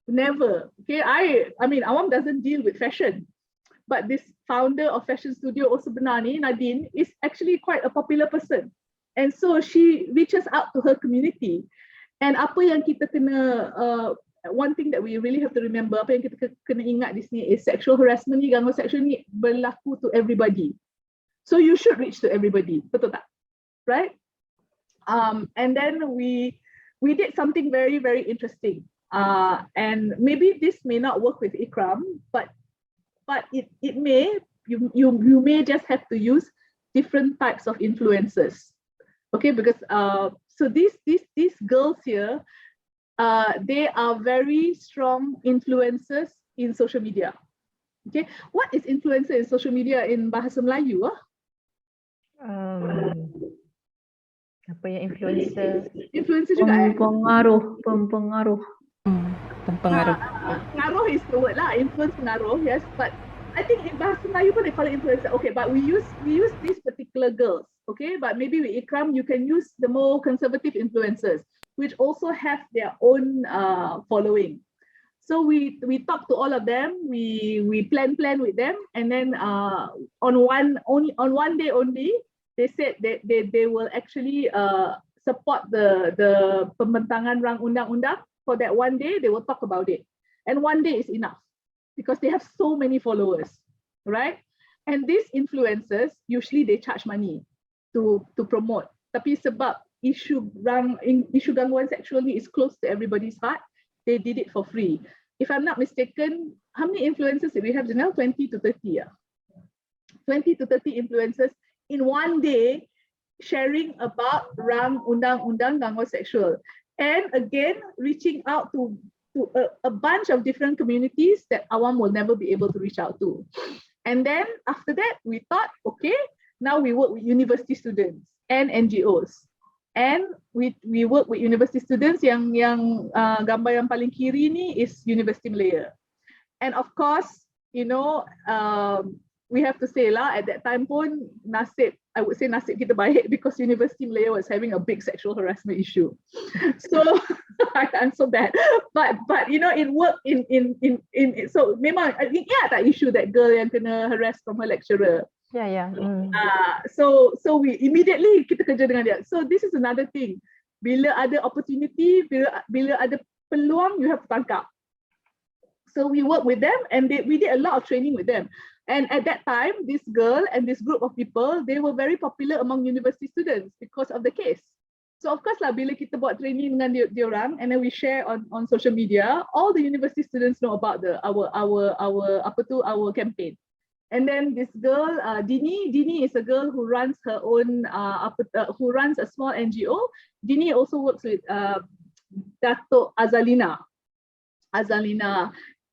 C: Never. Okay, I mean Awam doesn't deal with fashion, but this founder of fashion studio also benar ni, Nadine, is actually quite a popular person. And so she reaches out to her community. And apa yang kita kena, one thing that we really have to remember, apa yang kita kena ingat di sini is sexual harassment ni, gangguan seksual ni berlaku to everybody. So you should reach to everybody, betul tak? Right? And then we did something very, very interesting. And maybe this may not work with Ikram, but it may, you may just have to use different types of influencers. Okay, because so these girls here, they are very strong influencers in social media. Okay, what is influencer in social media in bahasa Melayu?
A: Apa yang influencer?
C: Influencer juga
A: Pempengaruh.
C: Pengaruh is the word lah, influence, pengaruh, yes, but I think in bahasa Melayu pun they call it influencer. Okay, but we use these particular girls, okay, but maybe with Ikram you can use the more conservative influencers which also have their own following. So we talk to all of them, we plan with them, and then on one day only they said that they will actually support the pembentangan rang undang-undang. For that one day, they will talk about it. And one day is enough because they have so many followers, right? And these influencers, usually they charge money to promote. Tapi sebab isu gangguan seksual ni is close to everybody's heart, they did it for free. If I'm not mistaken, how many influencers do we have now? 20 to 30, 20 to 30 influencers in one day sharing about rang undang-undang gangguan seksual. And again, reaching out to a bunch of different communities that awam will never be able to reach out to. And then after that, we thought, okay, now we work with university students and NGOs. And we work with university students yang gambar yang paling kiri ni is University Malaya. And of course, you know, we have to say lah, at that time pun nasib, I would say nasib kita baik because University Malaya was having a big sexual harassment issue. So I'm so bad. But you know, it worked in so memang ingat tak issue that girl yang kena harass from her lecturer.
A: Yeah.
C: So we immediately kita kerja dengan dia. So this is another thing. Bila ada opportunity, bila ada peluang, you have to tangkap. So we work with them and we did a lot of training with them. And at that time, this girl and this group of people, they were very popular among university students because of the case. So of course lah, bila kita buat training dengan diorang and then we share on social media, all the university students know about our campaign. And then this girl, Dini is a girl who runs her own, who runs a small NGO. Dini also works with Dato' Azalina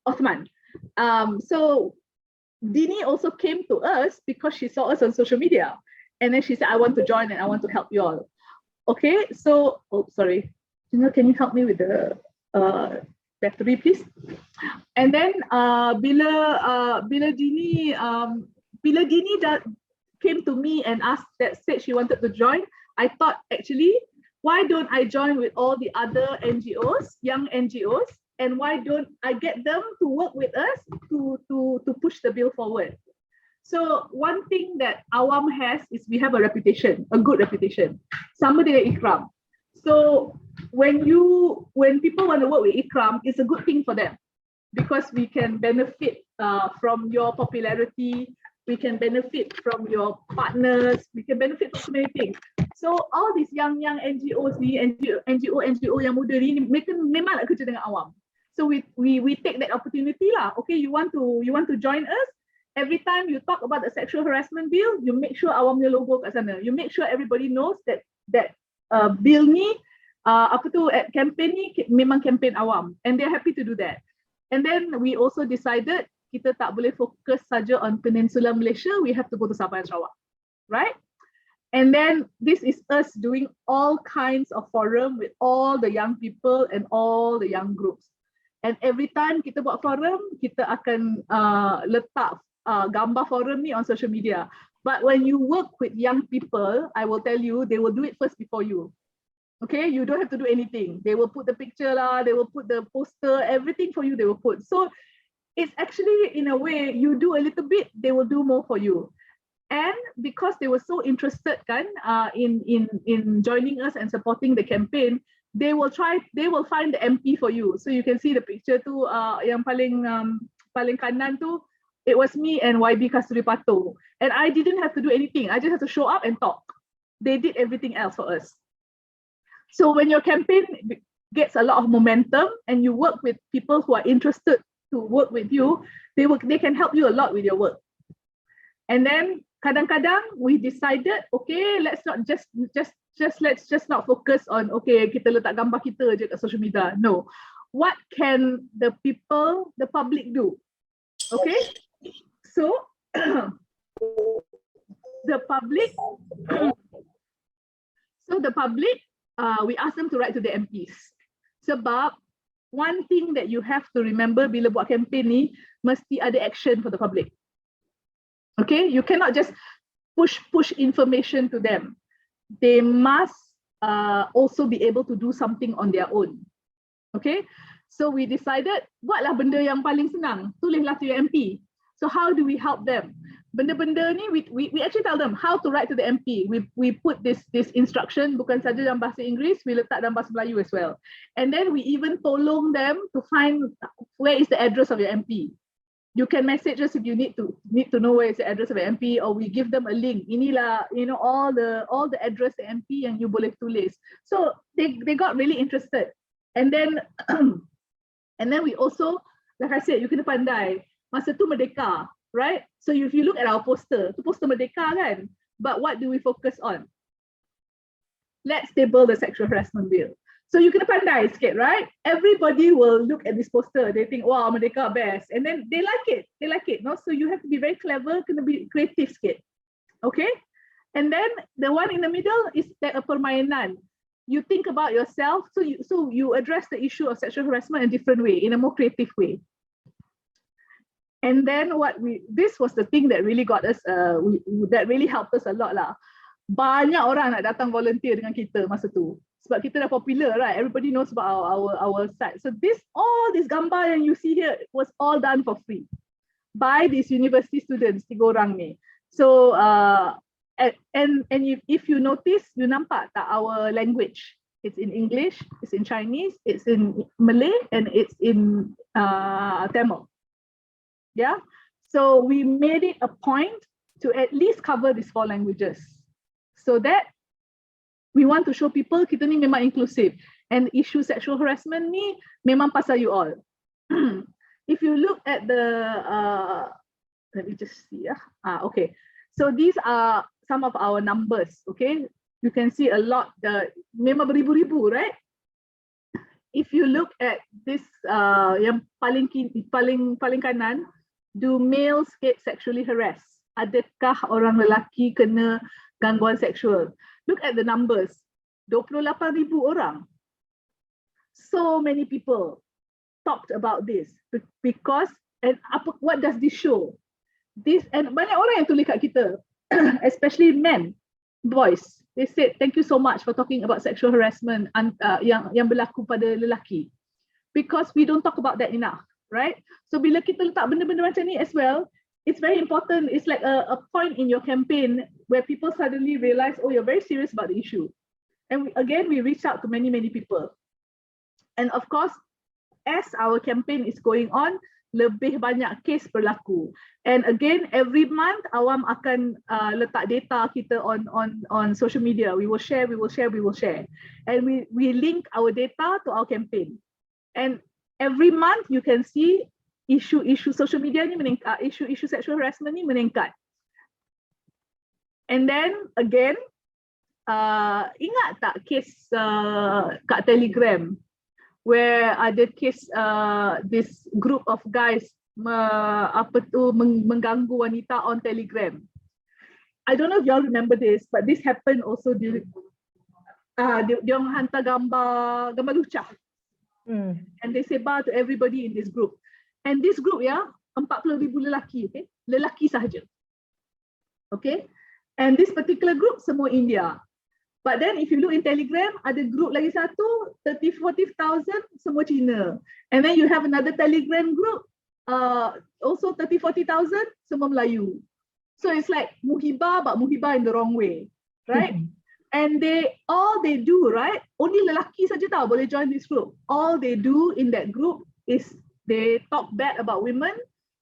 C: Othman. So Dini also came to us because she saw us on social media. And then she said, I want to join and I want to help you all. Okay, so, oh, sorry. Can you help me with the battery, please? And then bila Dini came to me and said she wanted to join, I thought actually, why don't I join with all the other NGOs, young NGOs, and why don't I get them to work with us to push the bill forward? So one thing that Awam has is we have a reputation, a good reputation. Sama dengan Ikram. So when people want to work with Ikram, it's a good thing for them because we can benefit from your popularity, we can benefit from your partners, we can benefit from so many things. So all these young NGOs ni, NGO yang muda ni, mereka memang nak kerja dengan Awam. So we take that opportunity lah. Okay, you want to join us? Every time you talk about the sexual harassment bill, you make sure Awam punya logo kat sana. You make sure everybody knows that bill ni, at campaign ni memang campaign Awam, and they're happy to do that. And then we also decided kita tak boleh fokus saja on Peninsula Malaysia, we have to go to Sabah and Sarawak, right? And then this is us doing all kinds of forum with all the young people and all the young groups. And every time kita buat forum, kita akan letak gambar forum ni on social media. But when you work with young people, I will tell you, they will do it first before you. Okay, you don't have to do anything. They will put the picture lah, they will put the poster, everything for you they will put. So it's actually, in a way, you do a little bit, they will do more for you. And because they were so interested in joining us and supporting the campaign, they will find the MP for you. So you can see the picture tu, yang paling kanan tu, it was me and YB Kasturipato. And I didn't have to do anything. I just had to show up and talk. They did everything else for us. So when your campaign gets a lot of momentum and you work with people who are interested to work with you, they can help you a lot with your work. And then kadang-kadang we decided, okay, let's not let's not focus on, okay, kita letak gambar kita je kat social media. No. What can the public do? Okay? So the public, we ask them to write to the MPs. Sebab one thing that you have to remember bila buat campaign ni, mesti ada action for the public. Okay, you cannot just push information to them. They must also be able to do something on their own. Okay, so we decided, buatlah benda yang paling senang, tulislah to your MP. So how do we help them? Benda-benda ni, we actually tell them how to write to the MP. We put this instruction, bukan saja dalam bahasa Inggeris, we letak dalam bahasa Melayu as well. And then we even tolong them to find where is the address of your MP. You can message us if you need to know where is the address of your MP, or we give them a link. Inilah, all the address the MP yang you boleh tulis. So they got really interested. And then we also, like I said, you kena pandai. Masa tu Merdeka, right? So if you look at our poster, tu poster Merdeka kan? But what do we focus on? Let's table the sexual harassment bill. So you kena pandai sikit, right? Everybody will look at this poster, they think, wow, Merdeka best. And then they like it, no? So you have to be very clever, kena be creative sikit. Okay? And then the one in the middle is like a permainan. You think about yourself, so you address the issue of sexual harassment in a different way, in a more creative way. And then this was the thing that really got us, that really helped us a lot lah. Banyak orang nak datang volunteer dengan kita masa tu. Sebab kita dah popular, right? Everybody knows about our site. So all this gambar yang you see here was all done for free by these university students, 3 orang ni. So and if you notice, you nampak tak our language? It's in English, it's in Chinese, it's in Malay, and it's in Tamil. Yeah, so we made it a point to at least cover these 4 languages, so that we want to show people kita ni memang inclusive, and issue sexual harassment ni memang pasal you all. If you look at the let me just see, okay, so these are some of our numbers. Okay, you can see a lot, memang beribu-ribu, right? If you look at this, yang paling kanan, do males get sexually harassed? Adakah orang lelaki kena gangguan seksual? Look at the numbers, 28,000 orang. So many people talked about this because, and what does this show? And banyak orang yang tulis kat kita, especially men, boys. They said, thank you so much for talking about sexual harassment yang berlaku pada lelaki. Because we don't talk about that enough, right? So bila kita letak benda-benda macam ni as well, it's very important. It's like a point in your campaign where people suddenly realize, oh, you're very serious about the issue. And we reach out to many, many people. And of course, as our campaign is going on, lebih banyak kes berlaku. And again, every month Awam akan letak data kita on social media. We will share. And we link our data to our campaign. And every month you can see isu social media ni meningkat, isu sexual harassment ni meningkat. And then again, ingat tak kes kat Telegram where ada case this group of guys mengganggu wanita on Telegram. I don't know if y'all remember this, but this happened also during dia hantar gambar lucah. And they sebar to everybody in this group. And this group 40,000 lelaki, okay? Lelaki sahaja. Okay? And this particular group semua India. But then if you look in Telegram, ada group lagi satu, 30,000-40,000, semua Cina. And then you have another Telegram group, also 30-40,000 semua Melayu. So it's like muhibah, but muhibah in the wrong way, right? And all they do, right? Only lelaki saja tahu boleh join this group. All they do in that group is they talk bad about women.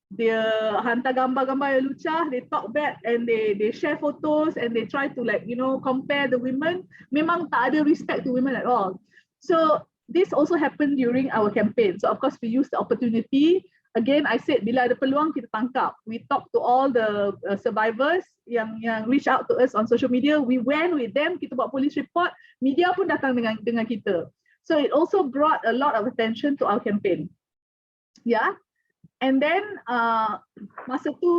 C: Dia hantar gambar-gambar yang lucah, they talk bad and they share photos and they try to like, you know, compare the women. Memang tak ada respect to women at all. So this also happened during our campaign. So of course we used the opportunity. Again, I said bila ada peluang kita tangkap. We talk to all the survivors yang reach out to us on social media. We went with them, kita buat police report. Media pun datang dengan kita. So it also brought a lot of attention to our campaign. Yeah. And then masa tu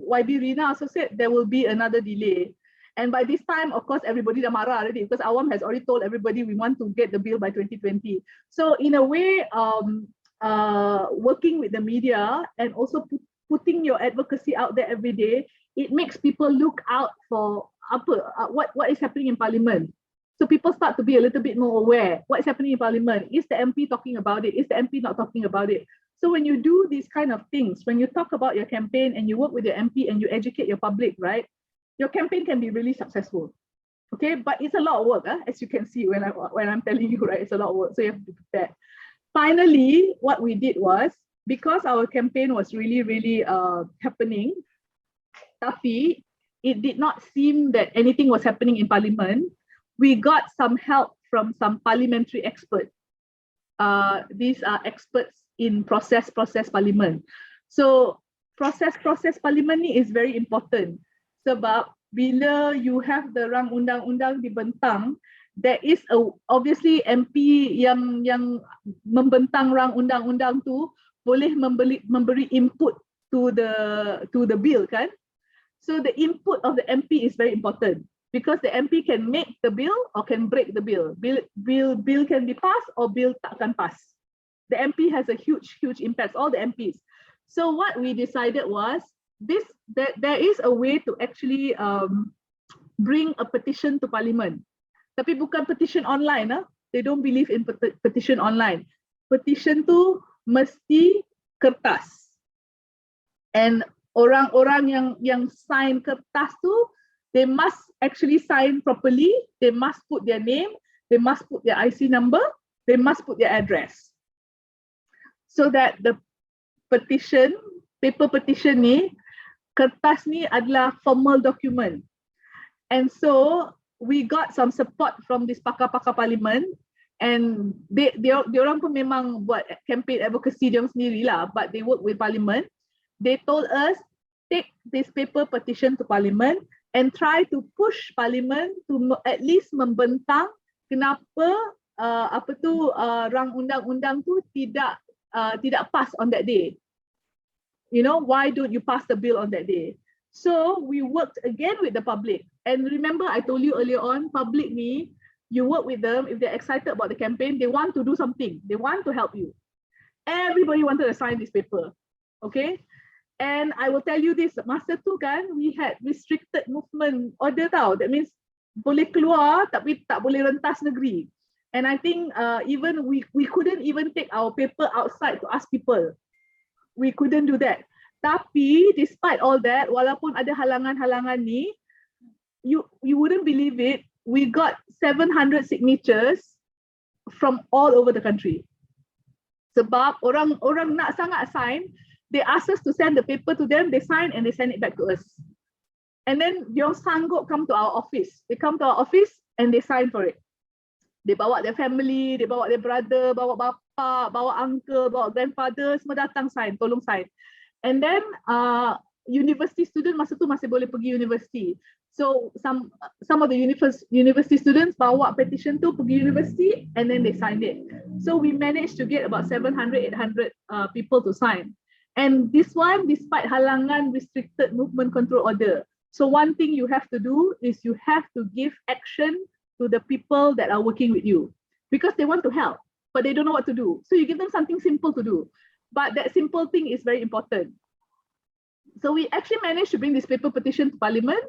C: YB Rina also said there will be another delay. And by this time, of course, everybody dah marah already because Awam has already told everybody we want to get the bill by 2020. So in a way, working with the media and also putting your advocacy out there every day, it makes people look out for what is happening in Parliament. So people start to be a little bit more aware. What is happening in Parliament? Is the MP talking about it? Is the MP not talking about it? So when you do these kind of things, when you talk about your campaign and you work with your MP and you educate your public, right? Your campaign can be really successful. Okay, but it's a lot of work, as you can see when I'm telling you, right? It's a lot of work, so you have to be prepared. Finally, what we did was, because our campaign was really happening, tapi it did not seem that anything was happening in Parliament. We got some help from some parliamentary experts. These are experts in process Parliament. So process Parliament ni is very important. Sebab bila you have the rang undang-undang dibentang, there is obviously MP yang membentang rang undang-undang tu boleh memberi input to the bill, kan? So the input of the MP is very important because the MP can make the bill or can break the bill. Bill can be passed or bill takkan pass. The MP has a huge impact, all the MPs. So what we decided was there is a way to actually bring a petition to Parliament. Tapi bukan petition online. They don't believe in petition online. Petition tu mesti kertas. And orang-orang yang sign kertas tu, they must actually sign properly. They must put their name. They must put their IC number. They must put their address. So that the petition, paper petition ni, kertas ni adalah formal document. And so we got some support from this pakar-pakar Parliament, and dia orang pun memang buat campaign advocacy dia sendiri lah, but they work with Parliament. They told us, take this paper petition to Parliament and try to push Parliament to at least membentang kenapa rang undang-undang tu tidak pass on that day. You know, why don't you pass the bill on that day? So we worked again with the public. And remember, I told you earlier on, public ni, you work with them, if they're excited about the campaign, they want to do something. They want to help you. Everybody wanted to sign this paper. Okay? And I will tell you this, masa tu kan, we had restricted movement order tau. That means boleh keluar tapi tak boleh rentas negeri. And I think even we couldn't even take our paper outside to ask people. We couldn't do that. Tapi despite all that, walaupun ada halangan-halangan ni, you wouldn't believe it, we got 700 signatures from all over the country. Sebab orang nak sangat sign, they ask us to send the paper to them, they sign and they send it back to us. And then dia sanggup come to our office. They come to our office and they sign for it. They bawa their family, they bawa their brother, bawa bapa, bawa uncle, bawa grandfather, semua datang sign, tolong sign. And then university student masa tu masih boleh pergi university. So some of the university students bawa petition tu pergi university and then they signed it. So we managed to get about 700-800 people to sign. And this one, despite halangan restricted movement control order. So one thing you have to do is you have to give action to the people that are working with you because they want to help, but they don't know what to do. So you give them something simple to do. But that simple thing is very important. So we actually managed to bring this paper petition to Parliament.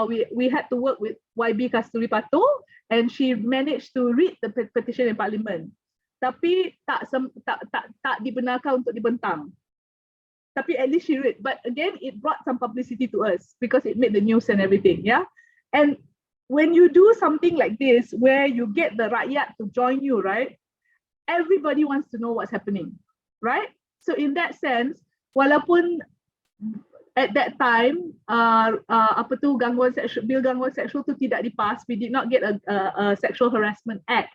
C: We had to work with YB Kasturi Pato and she managed to read the petition in Parliament. Tapi tak dibenarkan untuk dibentang. Tapi at least she read. But again, it brought some publicity to us because it made the news and everything. Yeah. And when you do something like this, where you get the rakyat to join you, right? Everybody wants to know what's happening, right? So in that sense, walaupun at that time, Bill Gangguan Seksual tu tidak dipass, we did not get a Sexual Harassment Act.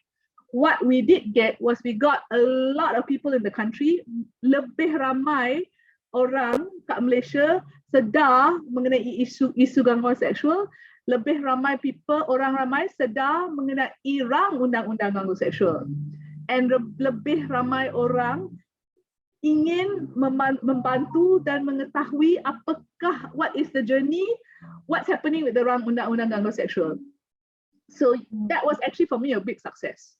C: What we did get was we got a lot of people in the country, lebih ramai orang kat Malaysia sedar mengenai isu gangguan seksual, lebih ramai orang ramai sedar mengenai rang undang-undang gangguan seksual. And lebih ramai orang ingin membantu dan mengetahui what is the journey, what's happening with the rang undang-undang gangguan seksual. So that was actually for me a big success.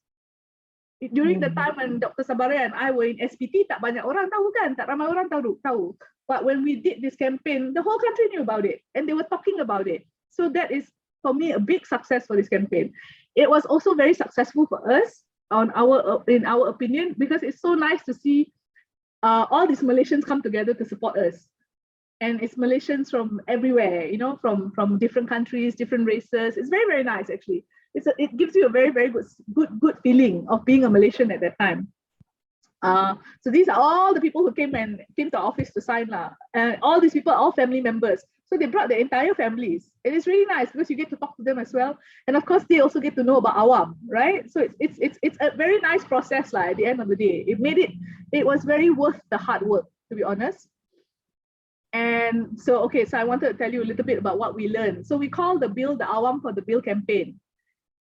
C: During the time when Dr. Sabaria and I were in SPT, tak banyak orang tahu kan, tak ramai orang tahu. But when we did this campaign, the whole country knew about it and they were talking about it. So that is for me a big success for this campaign. It was also very successful for us in our opinion, because it's so nice to see all these Malaysians come together to support us. And it's Malaysians from everywhere, you know, from different countries, different races. It's very, very nice actually. It gives you a very, very good feeling of being a Malaysian at that time. So these are all the people who came to our office to sign lah. And all these people are all family members. So they brought their entire families. It is really nice because you get to talk to them as well. And of course, they also get to know about Awam, right? So it's a very nice process lah at the end of the day. It was very worth the hard work, to be honest. And so, okay, so I wanted to tell you a little bit about what we learned. So we called the bill the Awam for the Bill campaign.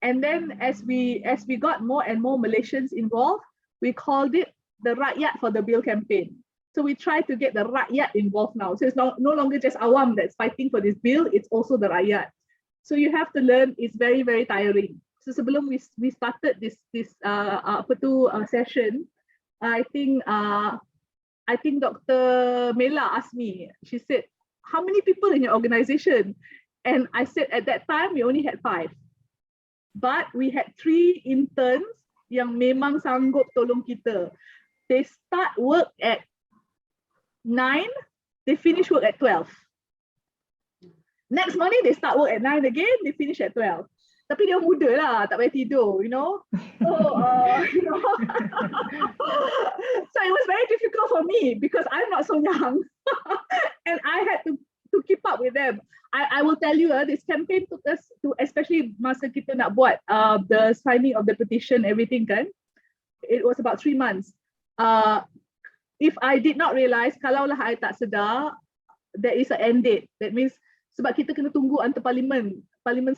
C: And then as we got more and more Malaysians involved, we called it the Rakyat for the Bill campaign. So we try to get the Rakyat involved now. So it's no longer just Awam that's fighting for this bill, it's also the Rakyat. So you have to learn, it's very, very tiring. So sebelum we started this session, I think Dr. Mela asked me, she said, how many people in your organization? And I said at that time, we only had 5. But we had 3 interns yang memang sanggup tolong kita. They start work at 9, they finish work at 12. Next morning, they start work at 9 again, they finish at 12. Tapi dia muda lah, tak payah tidur, you know. So, so it was very difficult for me because I'm not so young. And I had to keep up with them. I will tell you, this campaign took us to, especially masa kita nak buat the signing of the petition, everything kan, it was about 3 months. If I did not realize, kalaulah I tak sedar, there is an end date. That means, sebab kita kena tunggu until parliament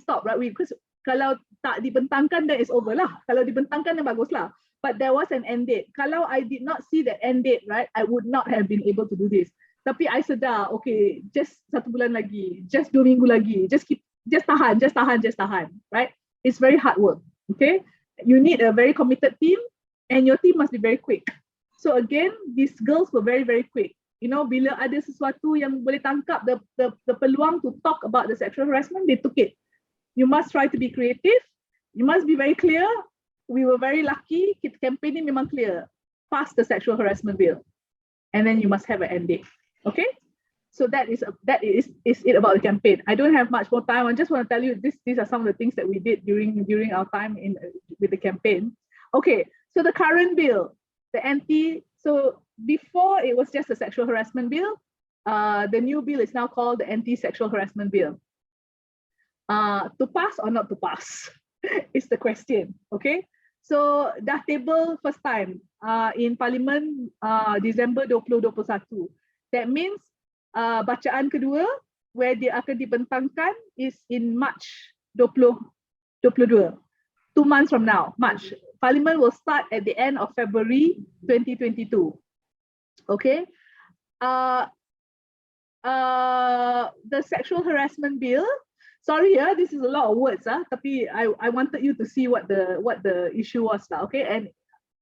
C: stop, right? Because kalau tak dibentangkan, then it's over lah. Kalau dibentangkan, then bagus lah. But there was an end date. Kalau I did not see that end date, right, I would not have been able to do this. Tapi I sedar, okay, just 1 bulan lagi, just 2 minggu lagi, just tahan, right? It's very hard work, okay? You need a very committed team and your team must be very quick. So again, these girls were very, very quick. You know, bila ada sesuatu yang boleh tangkap the peluang to talk about the sexual harassment, they took it. You must try to be creative. You must be very clear. We were very lucky. Kita campaign ni memang clear. Pass the sexual harassment bill. And then you must have an end date. Okay, so that is it about the campaign. I don't have much more time. I just want to tell you these are some of the things that we did during our time with the campaign. Okay, so the current bill, so before it was just a sexual harassment bill, the new bill is now called the Anti-Sexual Harassment Bill. To pass or not to pass is the question. Okay, so dah table first time in Parliament Disember 2021. That means bacaan kedua where dia akan dibentangkan is in March 2022. 2 months from now, March. Parliament will start at the end of February 2022. Okay. The sexual harassment bill. Sorry, this is a lot of words, tapi I wanted you to see what the issue was, okay? And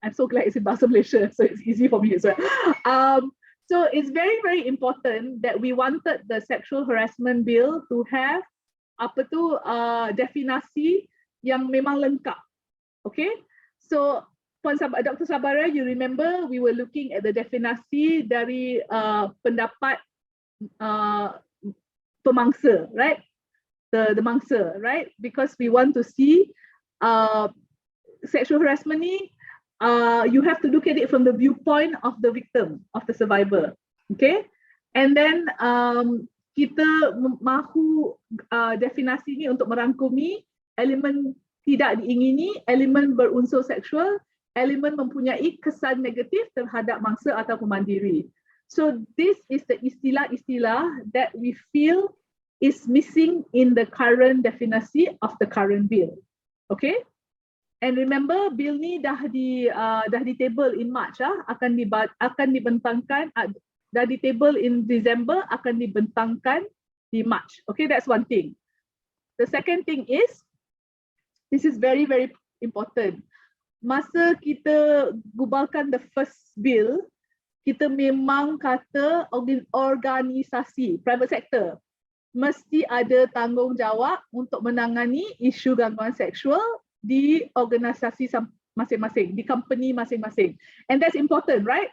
C: I'm so glad it's in Bahasa Malaysia, so it's easy for me as well. So it's very, very important that we wanted the sexual harassment bill to have definasi yang memang lengkap. Okay? So Dr. Sabara, you remember we were looking at the definasi dari pendapat pemangsa, right? The mangsa, right? Because we want to see sexual harassment ni, you have to look at it from the viewpoint of the victim, of the survivor, okay? And then kita mahu definasi ni untuk merangkumi elemen tidak diingini, elemen berunsur seksual, elemen mempunyai kesan negatif terhadap mangsa atau pemandiri. So this is the istilah-istilah that we feel is missing in the current definisi of the current bill. Okay? And remember, bill ni dah di table in March, akan dibentangkan, dah di table in December, akan dibentangkan di March. Okay, that's one thing. The second thing is, this is very, very important. Masa kita gubalkan the first bill, kita memang kata organisasi, private sector, mesti ada tanggungjawab untuk menangani isu gangguan seksual di organisasi masing-masing, di company masing-masing. And that's important, right?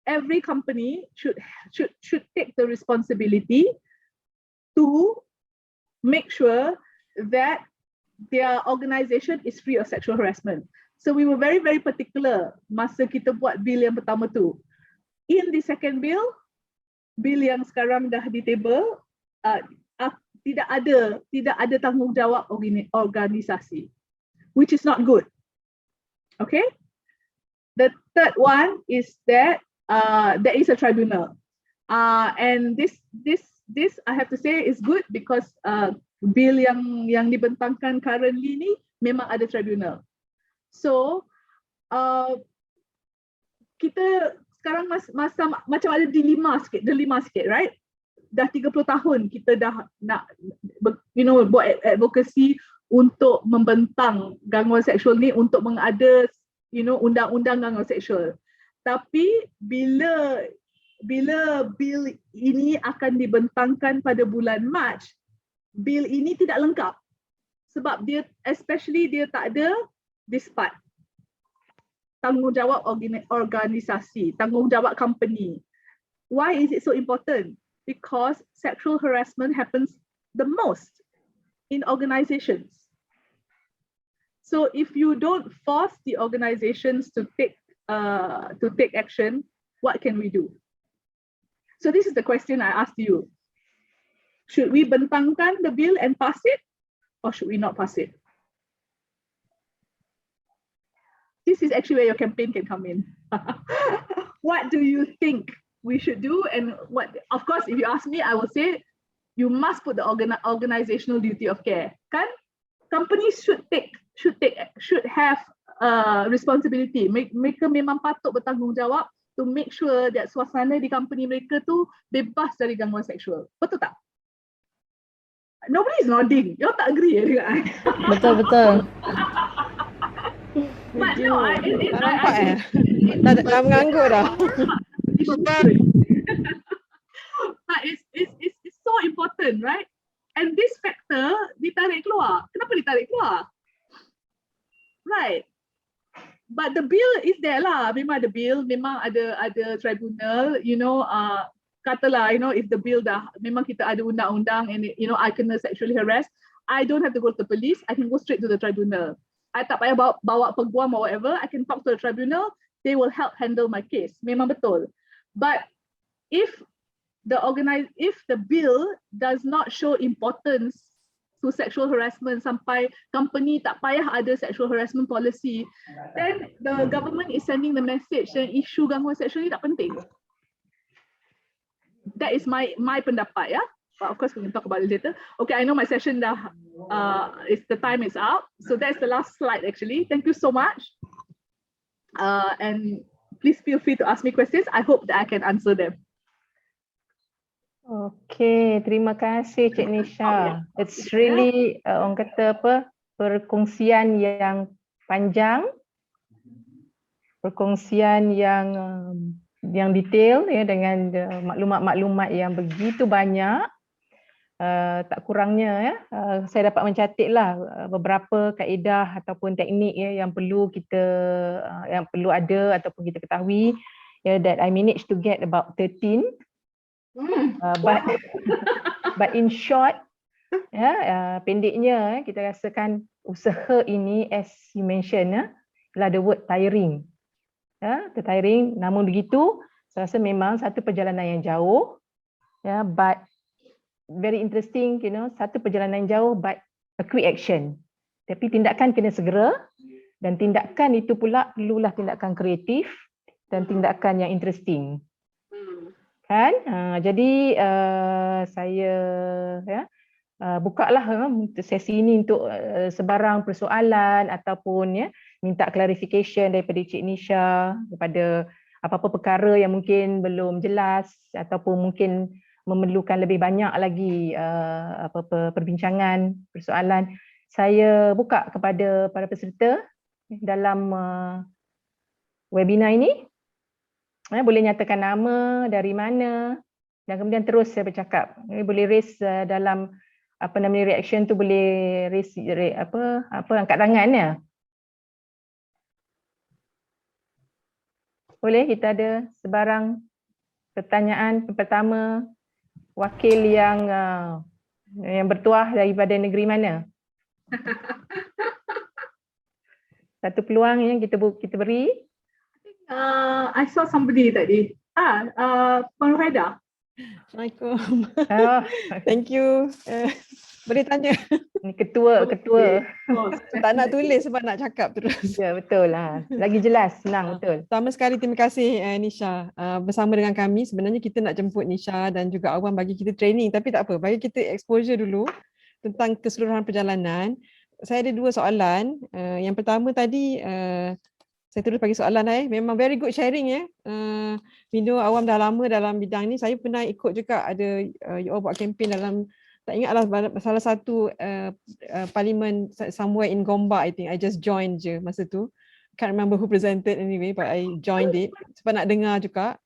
C: Every company should take the responsibility to make sure that their organisation is free of sexual harassment. So we were very, very particular masa kita buat bill yang pertama tu. In the second bill yang sekarang dah di table, tidak ada tanggungjawab organisasi, which is not good. Okay. The third one is that there is a tribunal, and this I have to say is good because bill yang dibentangkan currently ni memang ada tribunal. So kita sekarang masa macam ada dilema sikit, right? Dah 30 tahun kita dah nak buat advocacy untuk membentang gangguan seksual ni, untuk mengada undang-undang gangguan seksual. Tapi bila bil ini akan dibentangkan pada bulan Mac, bil ini tidak lengkap sebab dia tak ada this part, tanggungjawab organisasi, tanggungjawab company. Why is it so important? Because sexual harassment happens the most in organizations. So if you don't force the organizations to take action, what can we do? So this is the question I asked you. Should we bentangkan the bill and pass it, or should we not pass it? This is actually where your campaign can come in. What do you think we should do? And what, of course, if you ask me, I will say you must put the organizational duty of care. Kan? Companies should have responsibility. Mereka memang patut bertanggungjawab to make sure that suasana di company mereka tu bebas dari gangguan seksual. Betul tak? Nobody is nodding. You tak agree dengan I?
A: Betul.
C: But no,
A: Dah mengangguk dah.
C: But it's so important, right? And this factor ditarik keluar. Kenapa ditarik keluar? Right. But the bill is there lah. Memang ada bill, memang ada tribunal. Katalah, if the bill dah memang kita ada undang-undang and I kena sexually harassed, I don't have to go to the police. I can go straight to the tribunal. I tak payah bawa peguam or whatever. I can talk to the tribunal. They will help handle my case. Memang betul. But if the bill does not show importance to sexual harassment sampai company tak payah ada sexual harassment policy, then the government is sending the message that isu gangguan seksual ni tak penting. That is my pendapat, yeah. But of course we can talk about it later. Okay, I know my session dah the time is out, so that's the last slide actually. Thank you so much, and please feel free to ask me questions. I hope that I can answer them.
A: Okay, terima kasih Cik Nisha. It's really orang kata perkongsian yang panjang, perkongsian yang detail ya, dengan maklumat-maklumat yang begitu banyak. tak kurangnya saya dapat mencatatlah beberapa kaedah ataupun teknik yang perlu ada ataupun kita ketahui, that I managed to get about 13. But in short, pendeknya kita rasakan usaha ini, as you mention, adalah the word tiring. Tiring. Namun begitu, saya rasa memang satu perjalanan yang jauh, but very interesting, satu perjalanan jauh but a quick action. Tapi tindakan kena segera, dan tindakan itu pula perlulah tindakan kreatif dan tindakan yang interesting. Kan? Jadi saya bukalah sesi ini untuk sebarang persoalan ataupun minta clarification daripada Cik Nisha kepada apa-apa perkara yang mungkin belum jelas ataupun mungkin memerlukan lebih banyak lagi perbincangan, persoalan. Saya buka kepada para peserta dalam webinar ini. Boleh nyatakan nama, dari mana, dan kemudian terus saya bercakap. Boleh raise dalam reaction tu, boleh raise angkat tangan ya. Boleh, kita ada sebarang pertanyaan. Pertama, wakil yang bertuah daripada negeri mana? Satu peluang yang kita beri.
C: I saw somebody tadi. Puan Ruhaida.
E: Assalamualaikum. Thank you. Boleh tanya?
A: Ni ketua.
E: Tak nak tulis sebab nak cakap terus.
A: Ya, betul lah. Lagi jelas, senang, betul.
E: Pertama sekali terima kasih Nisha bersama dengan kami. Sebenarnya kita nak jemput Nisha dan juga Awam bagi kita training, tapi tak apa, bagi kita exposure dulu tentang keseluruhan perjalanan. Saya ada dua soalan. Yang pertama tadi, saya terus bagi soalan memang very good sharing Video Awam dah lama dalam bidang ni. Saya pernah ikut juga, ada you all buat kempen dalam, tak ingatlah, salah satu parlimen somewhere in Gombak, I think. I just joined je masa tu. Can't remember who presented anyway, but I joined it sebab nak dengar juga.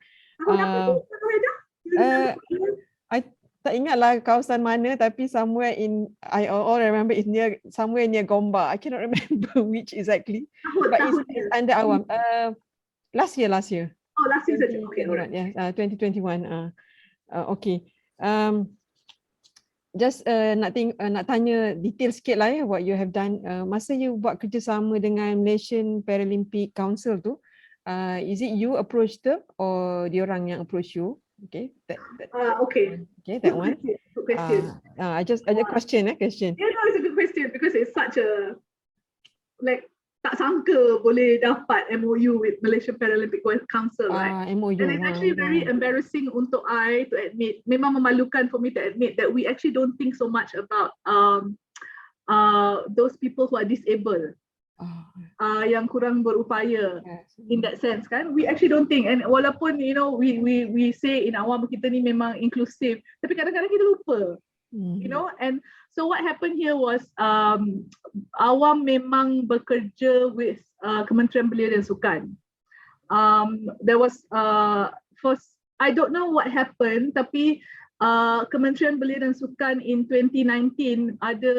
E: I tak ingatlah kawasan mana, tapi somewhere in, I all remember is somewhere near Gombak. I cannot remember which exactly, but it's under Awam. Last year.
C: Oh, last year saja. Okay,
E: alright. Yeah, 2021. Okay. Just nak tanya detail sikit lah what you have done. Masa you buat kerjasama dengan Malaysian Paralympic Council tu, is it you approach them or diorang yang approach you? Okay. Okay, that one.
C: Good question.
E: I just question.
C: Yeah, no, it's a good question because it's such a, tak sangka boleh dapat MOU with Malaysian Paralympic Council, right?
E: MOU.
C: And it's actually very embarrassing untuk I to admit, memang memalukan for me to admit that we actually don't think so much about those people who are disabled. Yang kurang berupaya, in that sense kan, we actually don't think, and walaupun we say in Awam kita ni memang inklusif, tapi kadang-kadang kita lupa, and so what happened here was Awam memang bekerja with Kementerian Belia dan Sukan. There was first, I don't know what happened, tapi Kementerian Belia dan Sukan in 2019 ada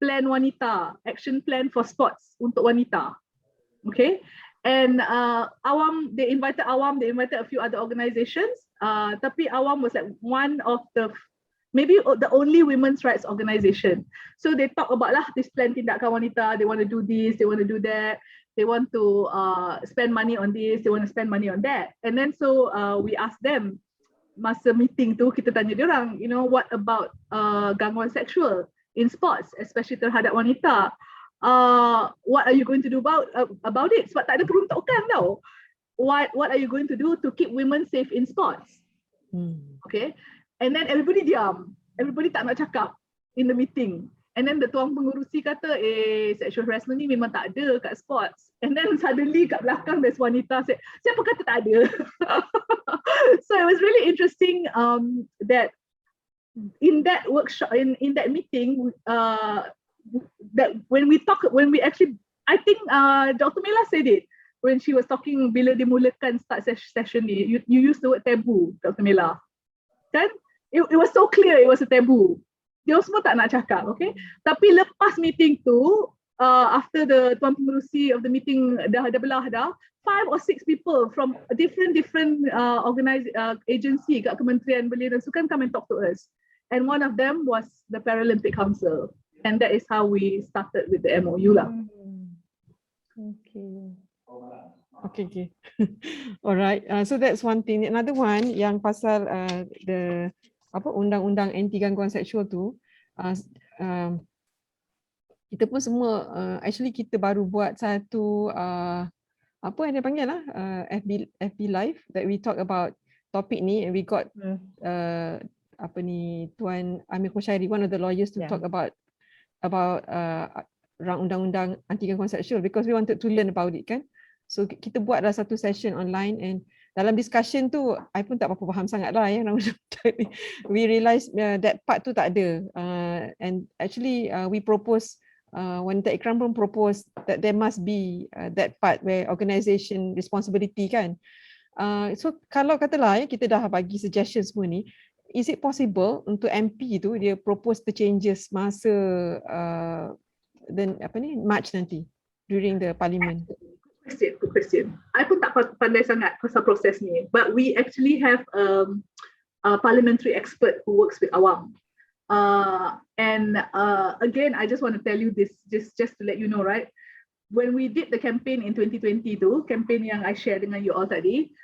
C: plan wanita, action plan for sports untuk wanita. Okay, and they invited a few other organizations, tapi Awam was like one of the, maybe the only women's rights organization. So they talk about this plan tindakan wanita, they want to do this, they want to do that, they want to spend money on this, they want to spend money on that. And then so we asked them, masa meeting tu kita tanya dia orang, what about gangguan seksual in sports, especially terhadap wanita? What are you going to do about it? Sebab tak ada peruntukan tau. What are you going to do to keep women safe in sports? Okay, and then everybody diam, everybody tak nak cakap in the meeting. And then the tuan pengurusi kata, sexual harassment ni memang tak ada kat sports. And then suddenly kat belakang there's wanita say, siapa kata tak ada? So it was really interesting that in that workshop, in that meeting, that when we actually, I think Dr. Mela said it when she was talking, bila dimulakan start session ni, you use the word taboo, Dr. Mela, kan? it was so clear it was a taboo. Dia semua tak nak cakap, okay? Tapi lepas meeting tu, after the Tuan Pengerusi of the meeting dah belah dah, 5 or 6 people from different agency kat Kementerian Belia dan Sukan come and talk to us. And one of them was the Paralympic Council. And that is how we started with the MOU lah.
E: Okay. Alright. So that's one thing. Another one yang pasal the undang-undang anti gangguan seksual tu, kita pun semua actually kita baru buat satu apa yang dia panggil lah FB live that we talk about topik ni, and we got Tuan Amir Khoshairi, one of the lawyers, to talk about undang-undang anti gangguan seksual, because we wanted to learn about it kan. So kita buatlah satu session online, and dalam discussion tu, I pun tak apa-apa faham sangat lah ya. We realise that part tu tak ada. And actually we propose, Wanita Ikram pun propose that there must be that part where organisation responsibility kan. So kalau katalah ya, kita dah bagi suggestion semua ni, is it possible untuk MP tu dia propose the changes masa March nanti during the parliament?
C: Good question. I pun tak pandai sangat pasal proses ni, but we actually have a parliamentary expert who works with awam. Again, I just want to tell you this, just to let you know, right? When we did the campaign in 2020 tu, campaign yang I share dengan you all tadi,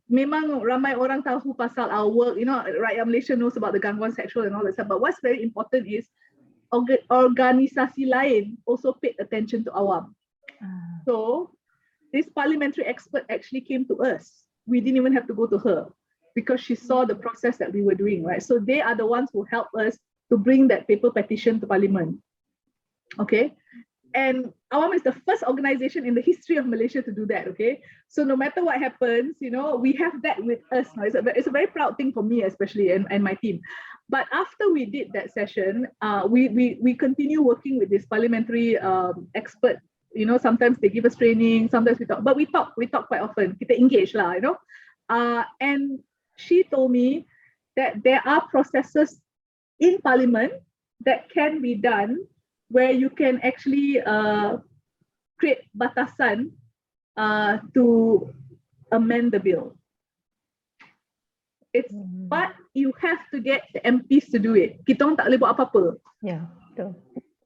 C: memang ramai orang tahu pasal our work, you know, rakyat Malaysia knows about the gangguan sexual and all that stuff, but what's very important is organisasi lain also paid attention to awam. So this parliamentary expert actually came to us. We didn't even have to go to her because she saw the process that we were doing, right? So they are the ones who helped us to bring that paper petition to parliament. Okay. And awam is the first organization in the history of Malaysia to do that, okay? So no matter what happens, you know, we have that with us now. It's a very proud thing for me especially, and my team. But after we did that session, we continue working with this parliamentary expert. You know, sometimes they give us training, sometimes we talk, but we talk quite often. Kita engage lah, you know. And she told me that there are processes in parliament that can be done where you can actually create batasan to amend the bill. But you have to get the MPs to do it. Kita orang tak boleh buat apa-apa.
A: Yeah, betul.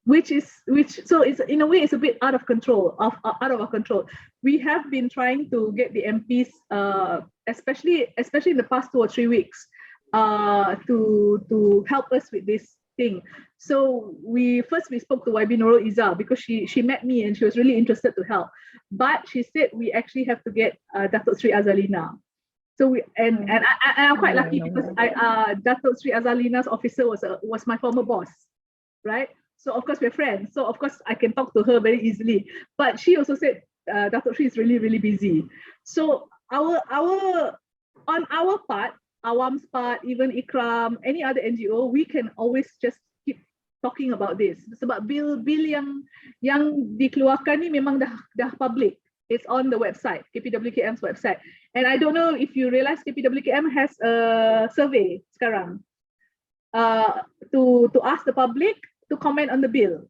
C: So it's in a way it's a bit out of control, out of our control. We have been trying to get the MPs, especially in the past 2 or 3 weeks, to help us with this thing. So we spoke to YB Nurul Izzah because she met me and she was really interested to help. But she said we actually have to get Datuk Sri Azalina. So I'm quite lucky because Datuk Sri Azalina's officer was my former boss, right? So of course we're friends. So of course I can talk to her very easily. But she also said Datuk Sri is really, really busy. So on our part, awam's part, even Ikram, any other NGO, we can always just keep talking about this. Sebab bill yang dikeluarkan ni memang dah public. It's on the website, KPWKM's website. And I don't know if you realize KPWKM has a survey sekarang to ask the public to comment on the bill.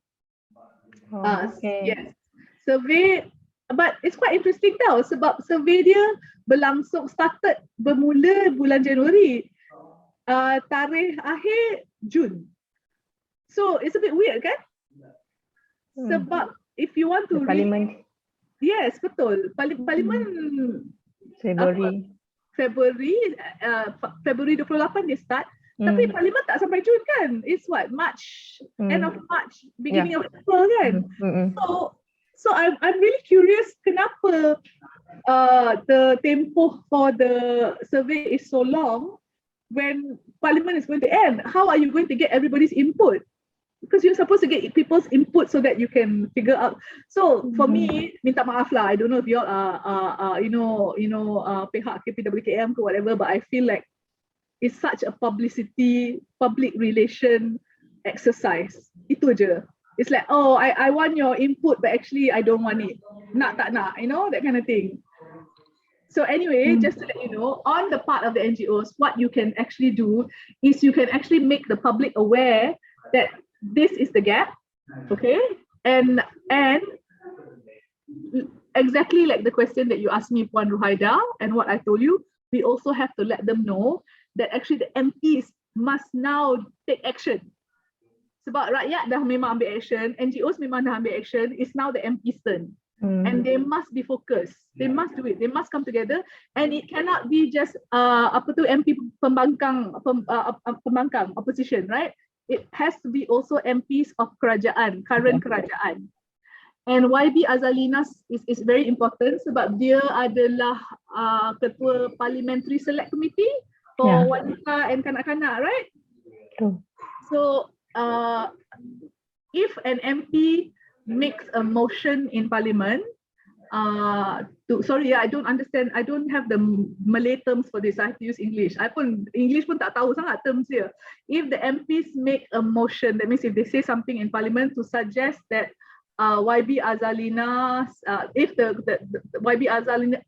A: Okay.
C: Yes. Survey, but it's quite interesting tau sebab survey dia bermula bulan Januari, tarikh akhir Jun. So it's a bit weird kan? Sebab if you want to
A: Parliament.
C: Yes, betul. Parlimen Februari 28 dia start. Tapi parlimen tak sampai Jun kan? It's what? March, end of March, beginning of April kan? So I'm really curious kenapa the tempoh for the survey is so long when parliament is going to end. How are you going to get everybody's input? Because you're supposed to get people's input so that you can figure out. So for me, minta maaf lah. I don't know if you all are pihak KPWKM or whatever, but I feel like it's such a public relation exercise. Itu je. It's like, oh, I want your input, but actually I don't want it. Nak tak nak, you know, that kind of thing. So anyway, just to let you know, on the part of the NGOs, what you can actually do is you can actually make the public aware that this is the gap, okay? And exactly like the question that you asked me, Puan Ruhaida, and what I told you, we also have to let them know that actually the MPs must now take action. Sebab rakyat dah memang ambil action, NGOs memang dah ambil action, it's now the MPs' turn. And they must be focused. They must do it. They must come together, and it cannot be just MP pembangkang opposition, right? It has to be also MPs of kerajaan, current kerajaan. And YB Azalina is very important sebab dia adalah ketua Parliamentary Select Committee for wanita and kanak-kanak, right? So if an MP makes a motion in Parliament, I don't understand. I don't have the Malay terms for this. I have to use English. English pun tak tahu sangat terms here. If the MPs make a motion, that means if they say something in Parliament to suggest that YB Azalina's, if the YB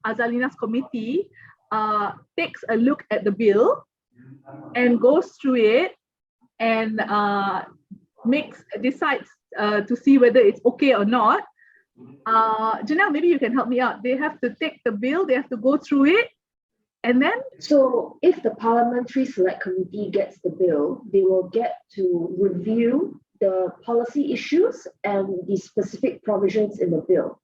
C: Azalina's committee takes a look at the bill and goes through it and decides to see whether it's okay or not. Janelle, maybe you can help me out. They have to take the bill, they have to go through it, and then?
F: So if the Parliamentary Select Committee gets the bill, they will get to review the policy issues and the specific provisions in the bill.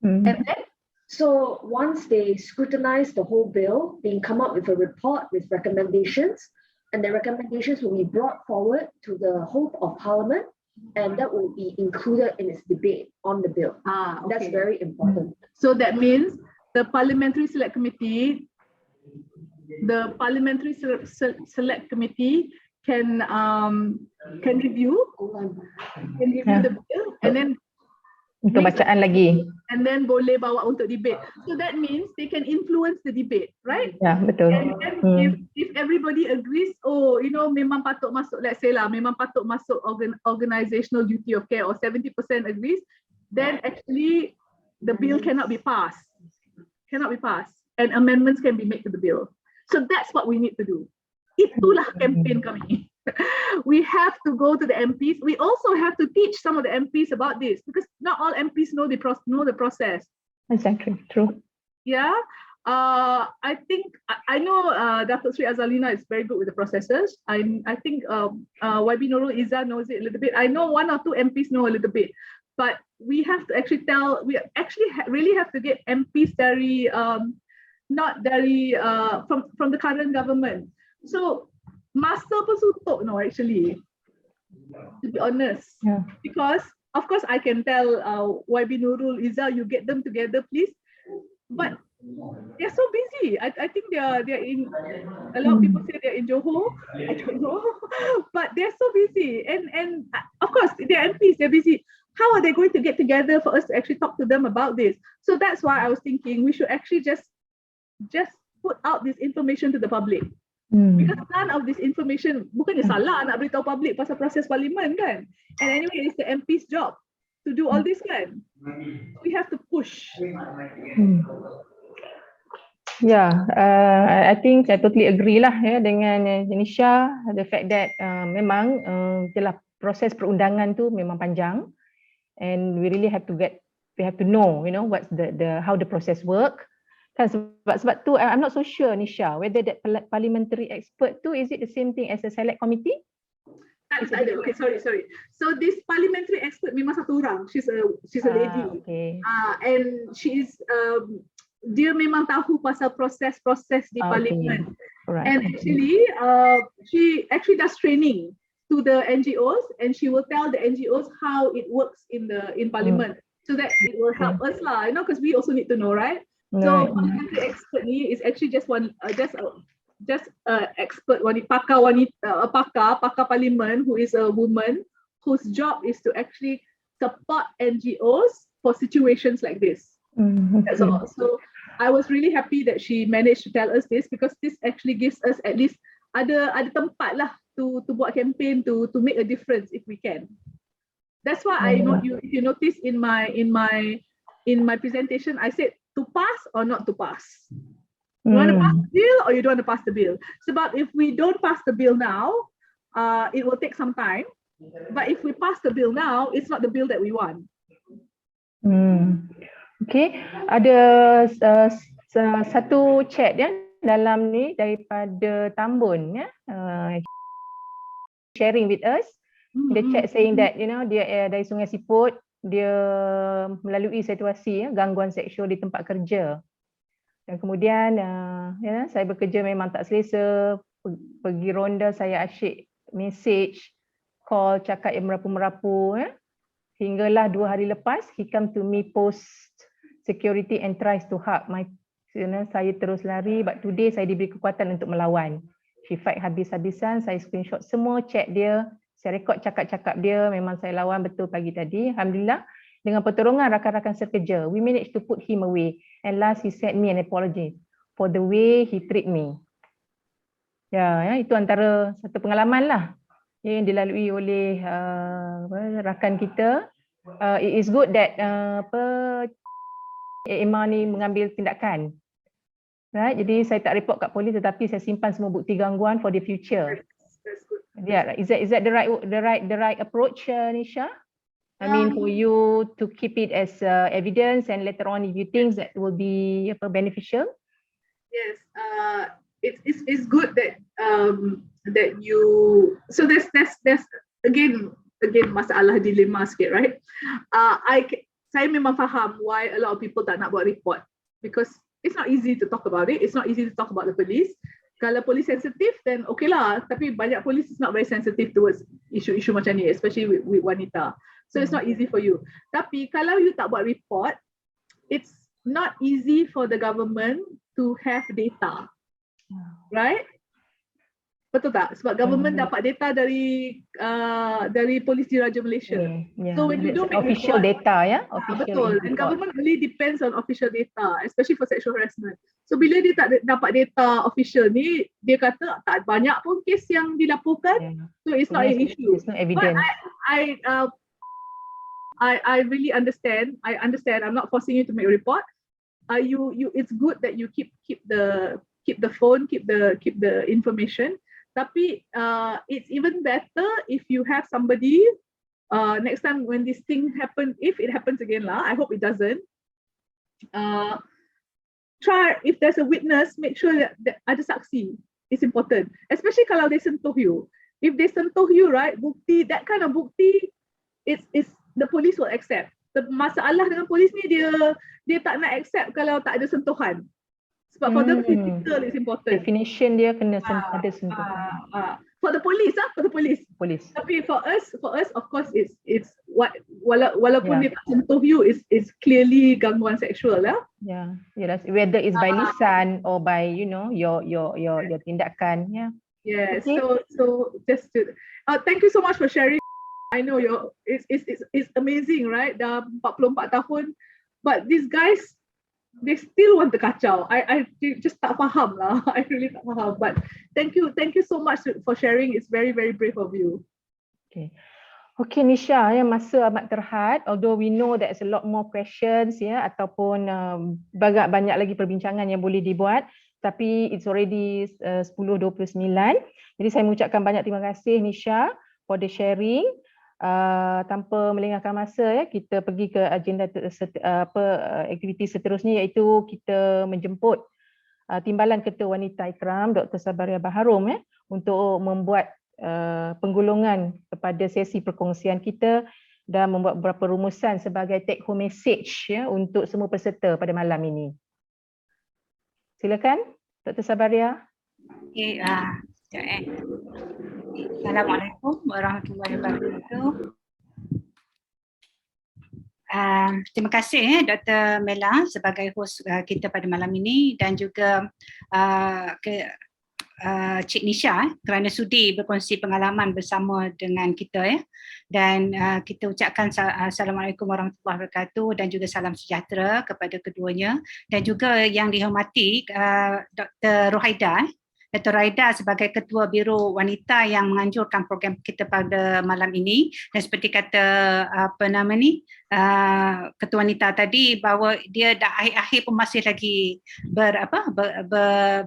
C: And then?
F: So once they scrutinize the whole bill, they come up with a report with recommendations, and the recommendations will be brought forward to the whole of Parliament, and that will be included in its debate on the bill.
C: Okay.
F: That's very important.
C: So that means the Parliamentary Select Committee, can review the bill and then
A: untuk bacaan lagi.
C: And then boleh bawa untuk debate. So that means they can influence the debate, right?
A: Ya, betul.
C: And then if everybody agrees, memang patut masuk, let's say lah, memang patut masuk organizational duty of care, or 70% agrees, then actually the bill cannot be passed. And amendments can be made to the bill. So that's what we need to do. Itulah campaign kami. We have to go to the MPs. We also have to teach some of the MPs about this, because not all MPs know the process.
A: Exactly, true.
C: Yeah, I think I know Datuk Sri Azalina is very good with the processes. I think YB Nurul Izzah knows it a little bit. I know one or two MPs know a little bit, but we have to actually really have to get MPs dari from the current government. So masa pun suntuk actually, to be honest.
A: Yeah.
C: Because of course I can tell YB Nurul Izzah, you get them together please, but they're so busy. I think they're in, a lot of people say they're in Johor, I don't know, but they're so busy, and of course they're MPs, they're busy. How are they going to get together for us to actually talk to them about this? So that's why I was thinking we should actually just put out this information to the public. Because none of this information, bukannya salah nak beritahu public pasal proses parlimen kan. And anyway, it's the MP's job to do all this kan. We have to push.
A: Yeah, I think I totally agree lah dengan Nisha, the fact that memang proses perundangan tu memang panjang, and we really have to know, what's the how the process work. Kan sebab tu I'm not so sure, Nisha, whether that parliamentary expert tu, is it the same thing as a select committee?
C: Okay, sorry. So this parliamentary expert memang satu orang. She's a lady.
A: Okay.
C: And she is dia memang tahu pasal proses di parlimen.
A: Right.
C: And actually she actually does training to the NGOs, and she will tell the NGOs how it works in parliament, so that it will help us lah, because we also need to know, right? So parliamentary expert ni is actually just expert pakar parlimen who is a woman whose job is to actually support NGOs for situations like this. That's all. So I was really happy that she managed to tell us this, because this actually gives us at least ada tempat lah to buat campaign to make a difference if we can. That's why I know if you notice in my presentation I said to pass or not to pass. You want to pass the bill or you don't want to pass the bill? Sebab if we don't pass the bill now, it will take some time. But if we pass the bill now, it's not the bill that we want.
A: Okay, ada satu chat ya dalam ni daripada Tambun ya, sharing with us. The chat saying that dia dari Sungai Siput, dia melalui situasi gangguan seksual di tempat kerja. Dan kemudian saya bekerja memang tak selesa, pergi ronda saya asyik message, call, cakap yang merapu-merapu hinggalah 2 hari lepas he come to me post security and tries to hug my, saya terus lari, but today saya diberi kekuatan untuk melawan. She fight habis-habisan, saya screenshot semua chat dia, saya rekod cakap-cakap dia, memang saya lawan betul pagi tadi. Alhamdulillah dengan pertolongan rakan-rakan sekerja, we managed to put him away, and last he sent me an apology for the way he treat me. Ya, itu antara satu pengalaman lah yang dilalui oleh rakan kita. It is good that Emma ni mengambil tindakan. Right? Jadi saya tak report kat polis tetapi saya simpan semua bukti gangguan for the future. Yeah, is that the right approach, Nisha? I mean for you to keep it as evidence and later on if you think that will be beneficial.
C: Yes, it's good that that you, so there's again masalah dilema sikit, right? Saya memang faham why a lot of people tak nak buat report, because it's not easy to talk about it. It's not easy to talk about the police. Kalau polis sensitif, then okay lah. Tapi banyak polis is not very sensitive towards isu-isu macam ni, especially with wanita. So it's not easy for you. Tapi kalau you tak buat report, it's not easy for the government to have data, right? Betul tak? Sebab government dapat data dari Polis Diraja Malaysia. So when you don't make
A: official
C: report,
A: data ya,
C: betul. And government really depends on official data, especially for sexual harassment. So bila dia tak dapat data official ni, dia kata tak banyak pun kes yang dilaporkan. So it's not an issue.
A: It's not evidence.
C: But I really understand. I understand. I'm not forcing you to make a report. It's good that you keep the phone, keep the information. Tapi it's even better if you have somebody next time when this thing happens, if it happens again lah, I hope it doesn't. Try, if there's a witness, make sure that ada saksi. It's important, especially kalau they sentuh you. If they sentuh you, right, bukti, that kind of bukti, it's the police will accept. The masalah dengan polis ni dia tak nak accept kalau tak ada sentuhan. Sebab for the physical is important.
A: Definition dia kena ada sentuhan.
C: For the police, for the police. Tapi for us of course it's what walaupun dia tak sentuh you is clearly gangguan seksual lah.
A: Yeah, whether it's by lisan or by your tindakan.
C: Yeah.
A: Okay.
C: So just to thank you so much for sharing. I know it's amazing, right? Dah 44 tahun, but these guys, they still want to kacau. I just tak faham lah. I really tak faham. But thank you so much for sharing. It's very, very brave of you.
A: Okay, Nisha, masa amat terhad. Although we know there's a lot more questions ataupun banyak lagi perbincangan yang boleh dibuat. Tapi it's already 10:29. Jadi saya mengucapkan banyak terima kasih Nisha for the sharing. Tanpa melengahkan masa kita pergi ke agenda aktiviti seterusnya, iaitu kita menjemput Timbalan Ketua Wanita Ikram Dr. Sabaria Baharom untuk membuat penggolongan kepada sesi perkongsian kita dan membuat beberapa rumusan sebagai take home message untuk semua peserta pada malam ini. Silakan Dr. Sabaria.
D: Okay, Assalamualaikum warahmatullahi wabarakatuh. Terima kasih Dr. Mela sebagai host kita pada malam ini, dan juga Cik Nisha kerana sudi berkongsi pengalaman bersama dengan kita dan kita ucapkan Assalamualaikum warahmatullahi wabarakatuh dan juga salam sejahtera kepada keduanya, dan juga yang dihormati Dr. Rohaida Dr. Raida sebagai Ketua Biro Wanita yang menganjurkan program kita pada malam ini, dan seperti kata Ketua Wanita tadi bahawa dia dah akhir-akhir pun masih lagi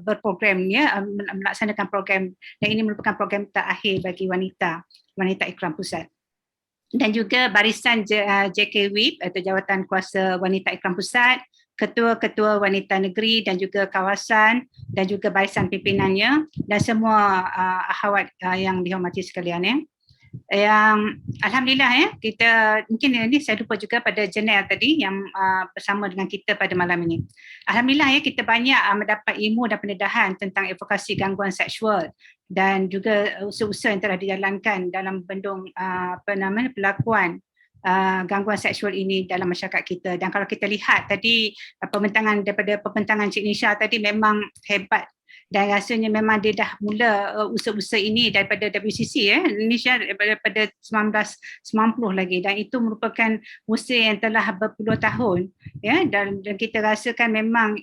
D: berprogram ya, melaksanakan program, dan ini merupakan program terakhir bagi wanita Ikram Pusat. Dan juga barisan JKWIP atau Jawatan Kuasa Wanita Ikram Pusat, ketua-ketua wanita negeri dan juga kawasan dan juga barisan pimpinannya, dan semua akhwat yang dihormati sekalian ya. Yang alhamdulillah ya, kita mungkin ini saya lupa juga pada Janelle tadi yang bersama dengan kita pada malam ini. Alhamdulillah ya, kita banyak mendapat ilmu dan pendedahan tentang advokasi gangguan seksual dan juga usaha-usaha yang telah dijalankan dalam bendung pelakuan gangguan seksual ini dalam masyarakat kita. Dan kalau kita lihat tadi pembentangan Cik Nisha tadi memang hebat, dan rasanya memang dia dah mula usaha-usaha ini daripada WCC ya, Indonesia daripada 1990 lagi, dan itu merupakan usaha yang telah berpuluh tahun ya, dan kita rasakan memang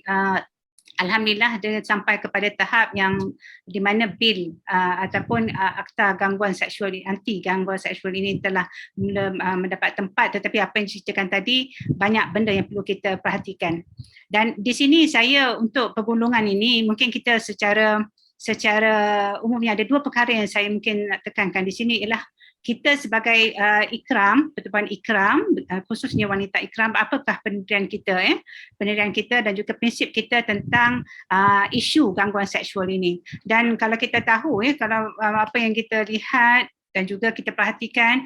D: alhamdulillah dia sampai kepada tahap yang di mana bil ataupun akta gangguan seksual, anti gangguan seksual ini telah mula mendapat tempat. Tetapi apa yang diceritakan tadi, banyak benda yang perlu kita perhatikan. Dan di sini saya untuk pergolongan ini mungkin kita secara umumnya ada dua perkara yang saya mungkin nak tekankan di sini, ialah kita sebagai ikram, pertubuhan ikram, khususnya wanita ikram, apakah pendirian kita pendirian kita dan juga prinsip kita tentang isu gangguan seksual ini. Dan kalau kita tahu kalau apa yang kita lihat dan juga kita perhatikan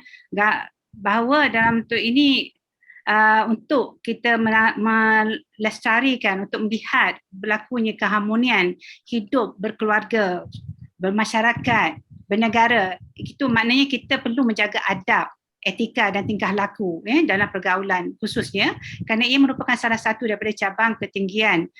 D: bahawa dalam bentuk ini untuk kita melestarikan, untuk melihat berlakunya keharmonian hidup berkeluarga, bermasyarakat, bernegara, itu maknanya kita perlu menjaga adab, etika dan tingkah laku dalam pergaulan, khususnya kerana ia merupakan salah satu daripada cabang ketinggian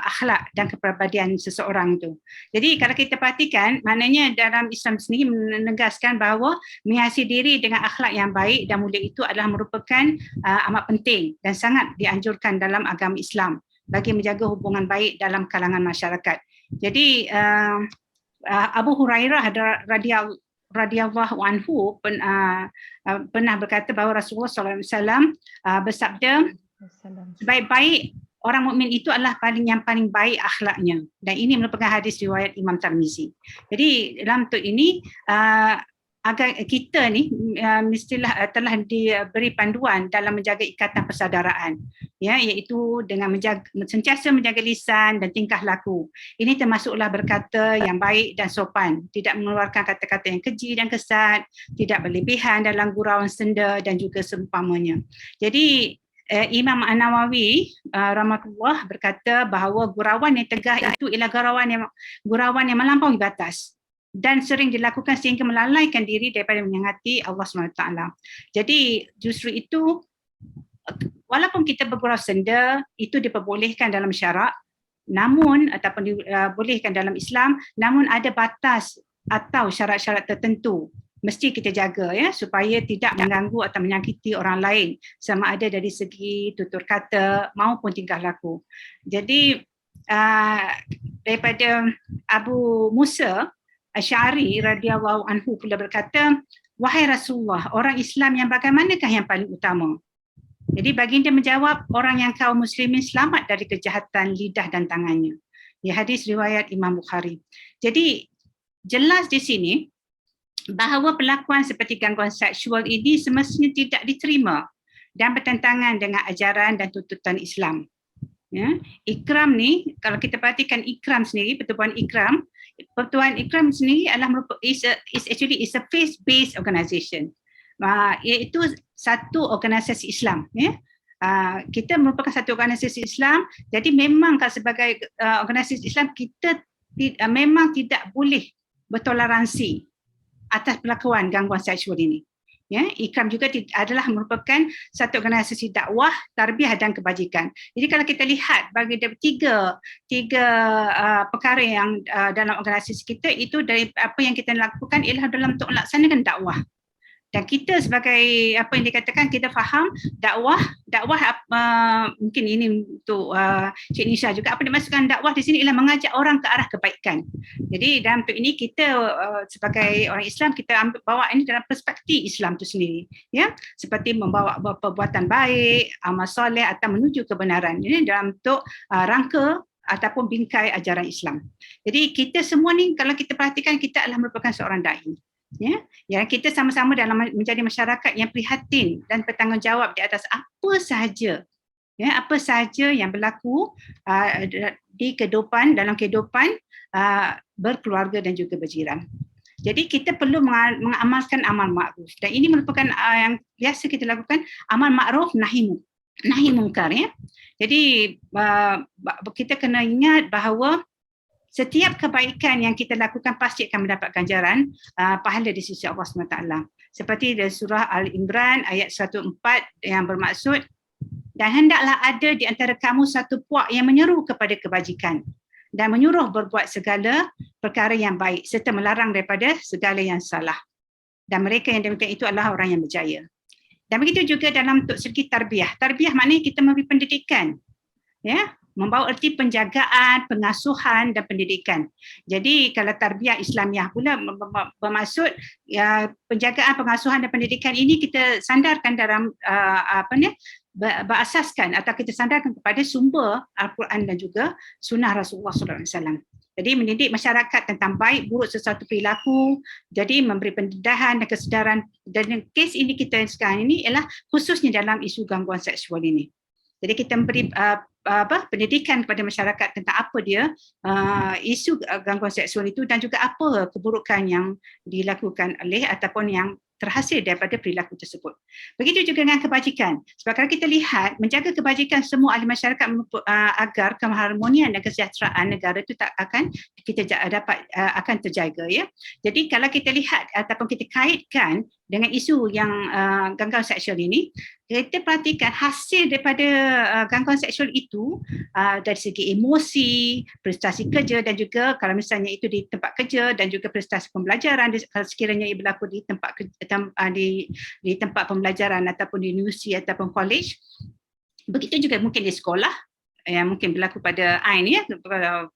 D: akhlak dan kepribadian seseorang itu. Jadi kalau kita perhatikan, maknanya dalam Islam sendiri menegaskan bahawa menghiasi diri dengan akhlak yang baik dan mulia itu adalah merupakan amat penting dan sangat dianjurkan dalam agama Islam bagi menjaga hubungan baik dalam kalangan masyarakat. Jadi Abu Hurairah radhiyallahu anhu pernah berkata bahawa Rasulullah SAW bersabda, sebaik-baik orang mukmin itu adalah yang paling baik akhlaknya, dan ini merupakan hadis riwayat Imam Tirmizi. Jadi dalam bentuk ini agar kita ni mestilah telah diberi panduan dalam menjaga ikatan persaudaraan ya, iaitu dengan sentiasa menjaga lisan dan tingkah laku. Ini termasuklah berkata yang baik dan sopan, tidak mengeluarkan kata-kata yang keji dan kesat, tidak berlebihan dalam gurauan senda dan juga seumpamanya. Jadi Imam An-Nawawi rahmatullah berkata bahawa gurauan yang tegah itu ialah gurauan yang melampaui batas dan sering dilakukan sehingga melalaikan diri daripada menyangati Allah SWT. Jadi justru itu, walaupun kita bergurau senda, itu diperbolehkan dalam syarak, namun ataupun dibolehkan dalam Islam, namun ada batas atau syarat-syarat tertentu mesti kita jaga ya, supaya tidak mengganggu atau menyakiti orang lain, sama ada dari segi tutur kata maupun tingkah laku. Jadi daripada Abu Musa Asy'ari radhiyallahu anhu pula berkata, wahai Rasulullah, orang Islam yang bagaimanakah yang paling utama? Jadi baginda menjawab, orang yang kaum muslimin selamat dari kejahatan lidah dan tangannya. Ya, hadis riwayat Imam Bukhari. Jadi jelas di sini bahawa perlakuan seperti gangguan seksual ini semestinya tidak diterima dan bertentangan dengan ajaran dan tuntutan Islam. Ya, ikram ni, kalau kita perhatikan ikram sendiri, pertubuhan ikram sendiri adalah is a faith-based organisation, iaitu satu organisasi Islam. Ya. Kita merupakan satu organisasi Islam, jadi memang sebagai organisasi Islam kita memang tidak boleh bertoleransi atas perlakuan gangguan seksual ini. Ya, ikram juga adalah merupakan satu organisasi dakwah, tarbiyah dan kebajikan. Jadi kalau kita lihat bagi tiga perkara yang dalam organisasi kita itu, dari apa yang kita lakukan ialah dalam untuk melaksanakan dakwah. Dan kita sebagai apa yang dikatakan, kita faham dakwah mungkin ini untuk Cik Nisha juga, apa dimaksudkan dakwah di sini ialah mengajak orang ke arah kebaikan. Jadi dalam bentuk ini kita sebagai orang Islam, kita bawa ini dalam perspektif Islam itu sendiri, ya, seperti membawa perbuatan baik, amal soleh atau menuju kebenaran. Ini dalam bentuk rangka ataupun bingkai ajaran Islam. Jadi kita semua ni kalau kita perhatikan, kita adalah merupakan seorang dai. Ya, kita sama-sama dalam menjadi masyarakat yang prihatin dan bertanggungjawab di atas apa sahaja yang berlaku di dalam kehidupan berkeluarga dan juga berjiran. Jadi kita perlu mengamalkan amal ma'ruf, dan ini merupakan yang biasa kita lakukan, amal ma'ruf nahi mungkar, ya. Jadi kita kena ingat bahawa setiap kebaikan yang kita lakukan pasti akan mendapat ganjaran pahala di sisi Allah SWT. Seperti dari surah Al-Imran ayat 104 yang bermaksud, dan hendaklah ada di antara kamu satu puak yang menyeru kepada kebajikan dan menyuruh berbuat segala perkara yang baik serta melarang daripada segala yang salah. Dan mereka yang demikian itu adalah orang yang berjaya. Dan begitu juga dalam untuk segi tarbiyah. Tarbiyah maknanya kita memberi pendidikan, ya, membawa erti penjagaan, pengasuhan dan pendidikan. Jadi kalau tarbiyah Islamiah pula bermaksud penjagaan, pengasuhan dan pendidikan ini kita sandarkan dalam berasaskan atau kita sandarkan kepada sumber Al-Quran dan juga sunnah Rasulullah SAW. Jadi mendidik masyarakat tentang baik buruk sesuatu perilaku, jadi memberi pendedahan dan kesedaran. Dan kes ini kita sekarang ini ialah khususnya dalam isu gangguan seksual ini. Jadi kita memberi pendidikan kepada masyarakat tentang apa dia isu gangguan seksual itu dan juga apa keburukan yang dilakukan oleh ataupun yang terhasil daripada perilaku tersebut. Begitu juga dengan kebajikan. Sebab kalau kita lihat, menjaga kebajikan semua ahli masyarakat agar keharmonian dan kesejahteraan negara itu tak akan kita dapat akan terjaga, ya. Jadi kalau kita lihat ataupun kita kaitkan dengan isu yang gangguan seksual ini, kita perhatikan hasil daripada gangguan seksual itu dari segi emosi, prestasi kerja dan juga kalau misalnya itu di tempat kerja dan juga prestasi pembelajaran sekiranya ia berlaku di tempat pembelajaran ataupun di universiti ataupun college. Begitu juga mungkin di sekolah yang mungkin berlaku pada Ain, ya,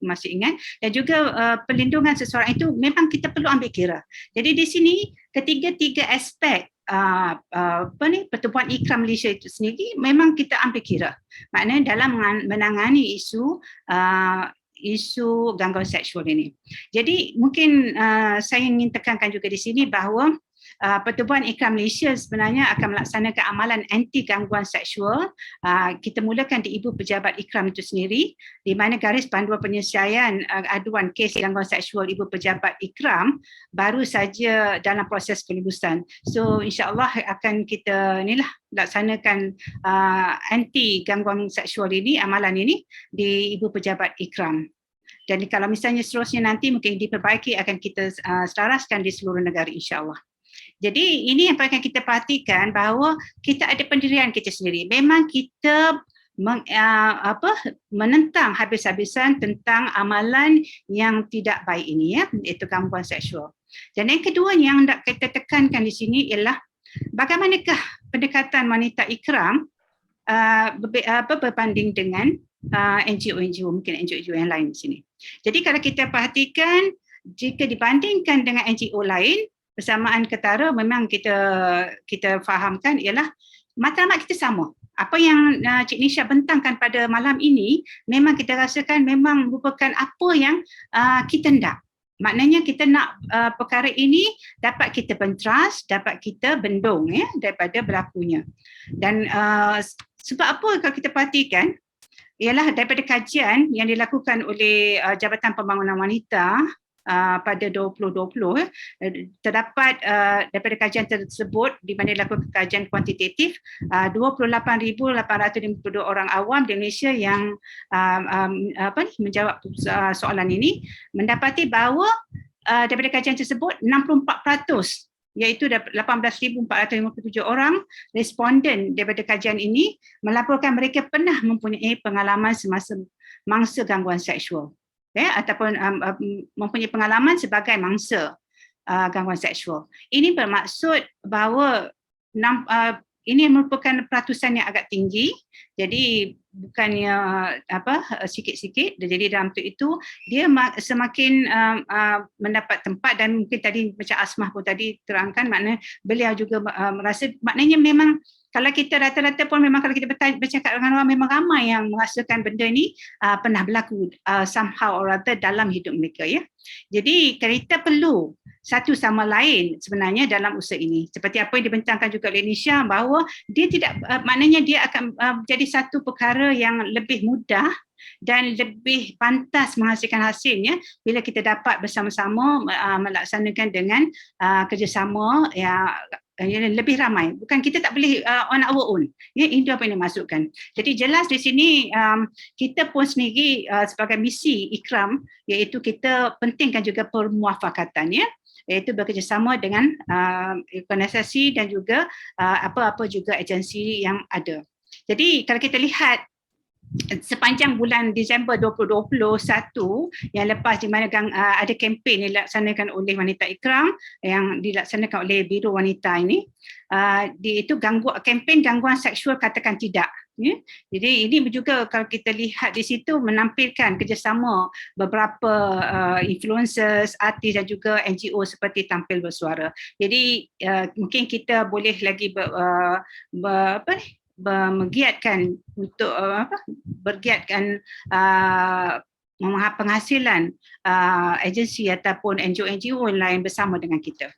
D: masih ingat, dan juga perlindungan seseorang itu memang kita perlu ambil kira. Jadi di sini ketiga-tiga aspek pertubuhan ikram Malaysia itu sendiri memang kita ambil kira. Maknanya dalam menangani isu gangguan seksual ini. Jadi mungkin saya ingin tekankan juga di sini bahawa Pertubuhan Ikram Malaysia sebenarnya akan melaksanakan amalan anti gangguan seksual. Kita mulakan di Ibu Pejabat Ikram itu sendiri, di mana garis panduan penyelesaian aduan kes gangguan seksual Ibu Pejabat Ikram baru saja dalam proses penebusan. So insya-Allah akan kita laksanakan anti gangguan seksual ini, amalan ini di Ibu Pejabat Ikram. Dan kalau misalnya seterusnya nanti mungkin diperbaiki akan kita selaraskan di seluruh negara insya-Allah. Jadi ini yang perlu kita perhatikan bahawa kita ada pendirian kita sendiri. Memang kita menentang habis-habisan tentang amalan yang tidak baik ini, ya, iaitu gangguan seksual. Dan yang kedua yang nak kita tekankan di sini ialah bagaimanakah pendekatan wanita ikram berbanding dengan NGO-NGO, mungkin NGO yang lain di sini. Jadi kalau kita perhatikan, jika dibandingkan dengan NGO lain, persamaan ketara memang kita fahamkan ialah matlamat kita sama. Apa yang Cik Nisha bentangkan pada malam ini memang kita rasakan memang merupakan apa yang kita nak. Maknanya kita nak perkara ini dapat kita bentras, dapat kita bendung, ya, daripada berlakunya. Dan sebab apa kalau kita perhatikan ialah daripada kajian yang dilakukan oleh Jabatan Pembangunan Wanita pada 2020, terdapat daripada kajian tersebut di mana dilakukan kajian kuantitatif 28,852 orang awam di Malaysia yang menjawab soalan ini mendapati bahawa daripada kajian tersebut 64%, iaitu 18,457 orang responden daripada kajian ini melaporkan mereka pernah mempunyai pengalaman semasa mangsa gangguan seksual, ataupun mempunyai pengalaman sebagai mangsa gangguan seksual. Ini bermaksud bahawa ini merupakan peratusan yang agak tinggi, jadi bukannya sikit-sikit. Jadi dalam itu dia semakin mendapat tempat, dan mungkin tadi macam Asmah pun tadi terangkan, maknanya beliau juga merasa, maknanya memang kalau kita rata-rata pun memang kalau kita bercakap dengan orang, memang ramai yang merasakan benda ni pernah berlaku somehow or other dalam hidup mereka, ya. Jadi kita perlu satu sama lain sebenarnya dalam usaha ini. Seperti apa yang dibentangkan juga oleh Nisha, bahawa dia tidak, maknanya dia akan jadi satu perkara yang lebih mudah dan lebih pantas menghasilkan hasilnya bila kita dapat bersama-sama melaksanakan dengan kerjasama yang lebih ramai. Bukan, kita tak boleh on our own. Ya, itu apa yang dimasukkan. Jadi jelas di sini kita pun sendiri sebagai misi Ikram, iaitu kita pentingkan juga permuafakatan, ya, iaitu bekerjasama dengan organisasi dan juga apa-apa juga agensi yang ada. Jadi kalau kita lihat sepanjang bulan Disember 2021 yang lepas, di mana ada kempen yang dilaksanakan oleh Wanita Ikram yang dilaksanakan oleh Biro Wanita ini, itu kempen Gangguan Seksual Katakan Tidak. Ya. Jadi ini juga kalau kita lihat di situ menampilkan kerjasama beberapa influencers, artis dan juga NGO seperti tampil bersuara. Jadi mungkin kita boleh lagi menggiatkan untuk bergiatkan penghasilan agensi ataupun NGO lain bersama dengan kita.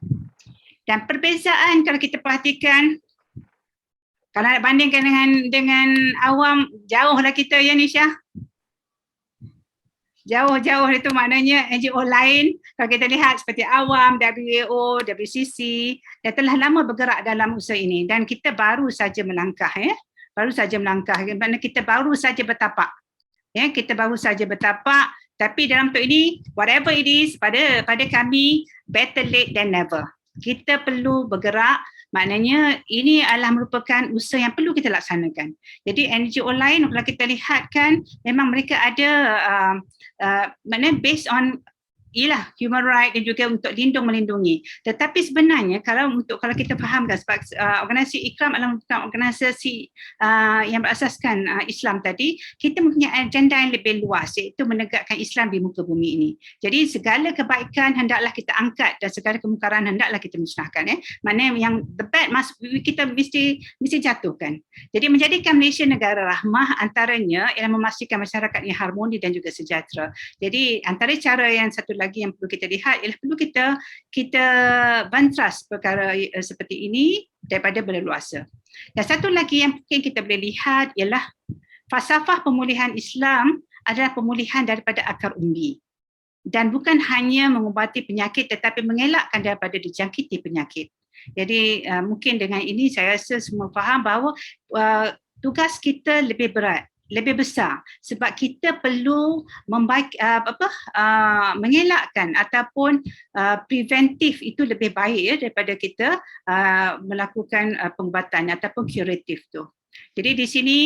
D: Dan perbezaan kalau kita perhatikan, kalau nak bandingkan dengan awam, jauhlah kita, ya Nisha. Jauh itu maknanya NGO lain, kalau kita lihat seperti awam, WHO, WCC, dah telah lama bergerak dalam usaha ini, dan kita baru saja melangkah, ya. Baru saja melangkah, maknanya kita baru saja bertapak. Ya, kita baru saja bertapak, tapi dalam untuk ini, whatever it is, pada kami, better late than never. Kita perlu bergerak. Maknanya ini adalah merupakan usaha yang perlu kita laksanakan. Jadi NGO lain kalau kita lihat kan, memang mereka ada maknanya based on human right dan juga untuk melindungi. Tetapi sebenarnya kalau kita fahamkan, sebab organisasi Ikram adalah organisasi yang berasaskan Islam tadi, kita mempunyai agenda yang lebih luas, iaitu menegakkan Islam di muka bumi ini. Jadi segala kebaikan hendaklah kita angkat dan segala kemungkaran hendaklah kita musnahkan. Maknanya yang the bad kita mesti jatuhkan. Jadi menjadikan Malaysia negara rahmah antaranya ialah memastikan masyarakat yang harmoni dan juga sejahtera. Jadi antara cara yang satu lagi yang perlu kita lihat ialah perlu kita bantras perkara seperti ini daripada berleluasa. Dan satu lagi yang mungkin kita boleh lihat ialah falsafah pemulihan Islam adalah pemulihan daripada akar umbi, dan bukan hanya mengubati penyakit tetapi mengelakkan daripada dijangkiti penyakit. Jadi mungkin dengan ini saya rasa semua faham bahawa tugas kita lebih berat, lebih besar, sebab kita perlu mengelakkan ataupun preventif itu lebih baik, ya, daripada kita melakukan pengubatan ataupun kuratif tu. Jadi di sini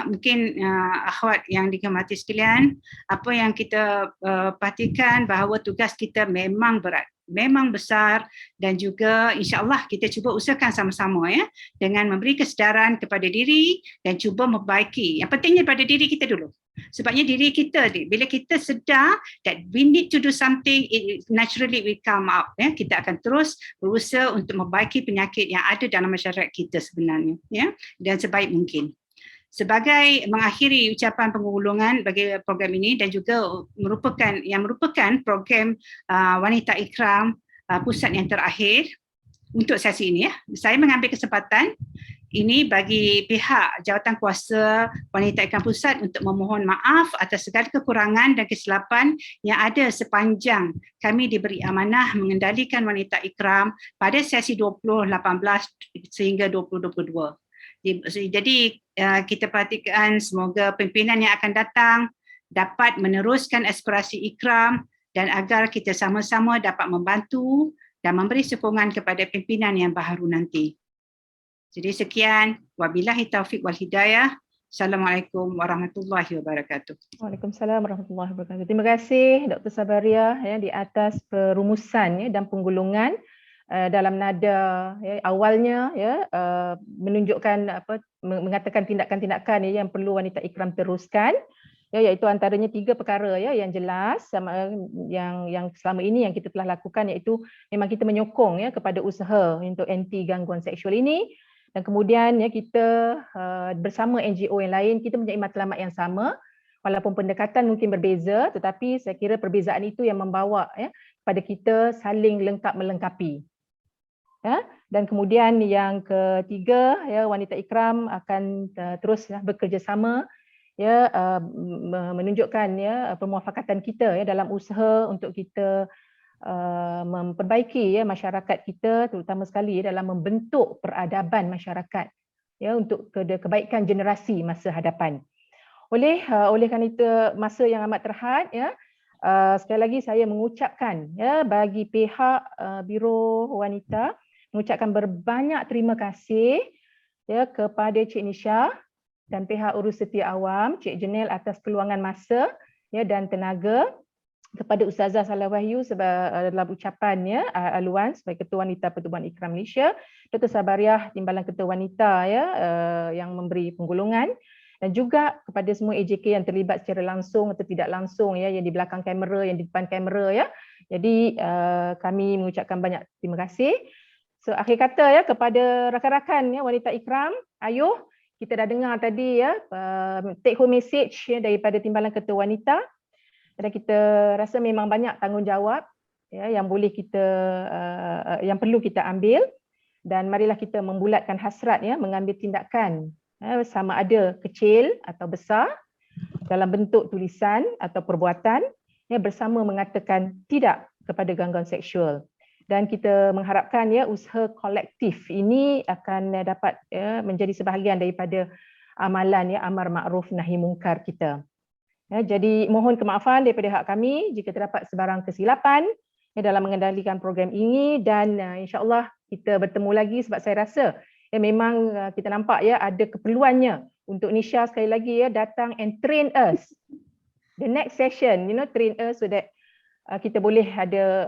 D: mungkin akhwat yang dikasihi sekalian, apa yang kita perhatikan bahawa tugas kita memang berat, memang besar, dan juga insya-Allah kita cuba usahakan sama-sama, ya, dengan memberi kesedaran kepada diri dan cuba memperbaiki. Yang pentingnya pada diri kita dulu. Sebabnya diri kita, bila kita sedar that we need to do something, it naturally will come up, ya. Kita akan terus berusaha untuk memperbaiki penyakit yang ada dalam masyarakat kita sebenarnya, ya, dan sebaik mungkin. Sebagai mengakhiri ucapan penghulungan bagi program ini dan juga merupakan program Wanita Ikram pusat yang terakhir untuk sesi ini, ya, saya mengambil kesempatan ini bagi pihak jawatan kuasa Wanita Ikram Pusat untuk memohon maaf atas segala kekurangan dan kesilapan yang ada sepanjang kami diberi amanah mengendalikan Wanita Ikram pada sesi 2018 sehingga 2022. Jadi kita perhatikan semoga pimpinan yang akan datang dapat meneruskan aspirasi Ikram dan agar kita sama-sama dapat membantu dan memberi sokongan kepada pimpinan yang baharu nanti. Jadi sekian, wabillahi taufiq wal hidayah. Assalamualaikum warahmatullahi wabarakatuh.
A: Waalaikumsalam warahmatullahi wabarakatuh. Terima kasih Dr. Sabaria di atas perumusan dan penggulungan dalam nada awalnya menunjukkan mengatakan tindakan-tindakan yang perlu wanita ikram teruskan, iaitu antaranya 3 perkara yang jelas yang selama ini yang kita telah lakukan, iaitu memang kita menyokong kepada usaha untuk anti gangguan seksual ini. Dan kemudian kita bersama NGO yang lain, kita mempunyai matlamat yang sama, walaupun pendekatan mungkin berbeza, tetapi saya kira perbezaan itu yang membawa kepada kita saling lengkap melengkapi. Dan kemudian yang ketiga, wanita ikram akan terus bekerjasama menunjukkan permuafakatan kita dalam usaha untuk kita memperbaiki masyarakat kita, terutama sekali dalam membentuk peradaban masyarakat untuk kebaikan generasi masa hadapan. Oleh kerana itu masa yang amat terhad, sekali lagi saya mengucapkan bagi pihak Biro Wanita, mengucapkan berbanyak terima kasih kepada Cik Nisha dan pihak Urus Setia Awam, Cik Janelle atas keluangan masa dan tenaga, kepada Ustazah Salah Wahyu dalam ucapannya aluan sebagai Ketua Wanita Pertubuhan Ikram Malaysia, Dr. Sabariah Timbalan Ketua Wanita yang memberi penggulungan, dan juga kepada semua AJK yang terlibat secara langsung atau tidak langsung yang di belakang kamera, yang di depan kamera Jadi kami mengucapkan banyak terima kasih. So akhir kata kepada rakan-rakan wanita ikram, ayuh kita dah dengar tadi take home message daripada Timbalan Ketua Wanita. Dan kita rasa memang banyak tanggungjawab yang boleh kita yang perlu kita ambil, dan marilah kita membulatkan hasrat mengambil tindakan sama ada kecil atau besar dalam bentuk tulisan atau perbuatan bersama mengatakan tidak kepada gangguan seksual. Dan kita mengharapkan usaha kolektif ini akan dapat menjadi sebahagian daripada amalan amar makruf nahi mungkar kita. Jadi mohon kemaafan daripada hak kami jika terdapat sebarang kesilapan dalam mengendalikan program ini, dan insya-Allah kita bertemu lagi, sebab saya rasa memang kita nampak ada keperluannya untuk Nisha sekali lagi datang and train us. The next session, train us so that kita boleh ada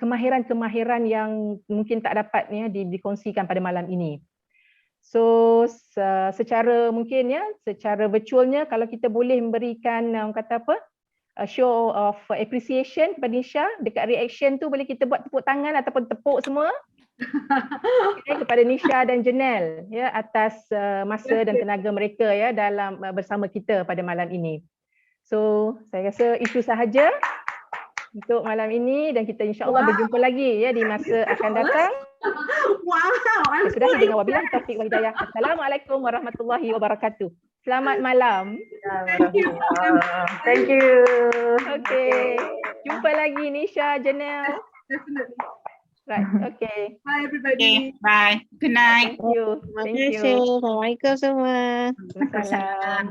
A: kemahiran-kemahiran yang mungkin tak dapat dikongsikan pada malam ini. So secara mungkin secara virtualnya, kalau kita boleh memberikan a show of appreciation kepada Nisha, dekat reaction tu boleh kita buat tepuk tangan ataupun tepuk semua kepada Nisha dan Janelle atas masa dan tenaga mereka dalam bersama kita pada malam ini. So saya rasa itu sahaja untuk malam ini, dan kita insya-Allah berjumpa lagi di masa akan datang.
C: Wow,
A: Sudah dengan wabillahi taufiq wal hidayah. Assalamualaikum warahmatullahi wabarakatuh. Selamat malam.
B: Thank you.
A: Okay. Jumpa lagi Nisha, Janelle.
C: Definitely.
A: Right. Okay.
C: Bye everybody.
D: Okay, bye. Good night.
A: Thank you.
G: Terima kasih. Assalamualaikum semua.
A: Waalaikumsalam.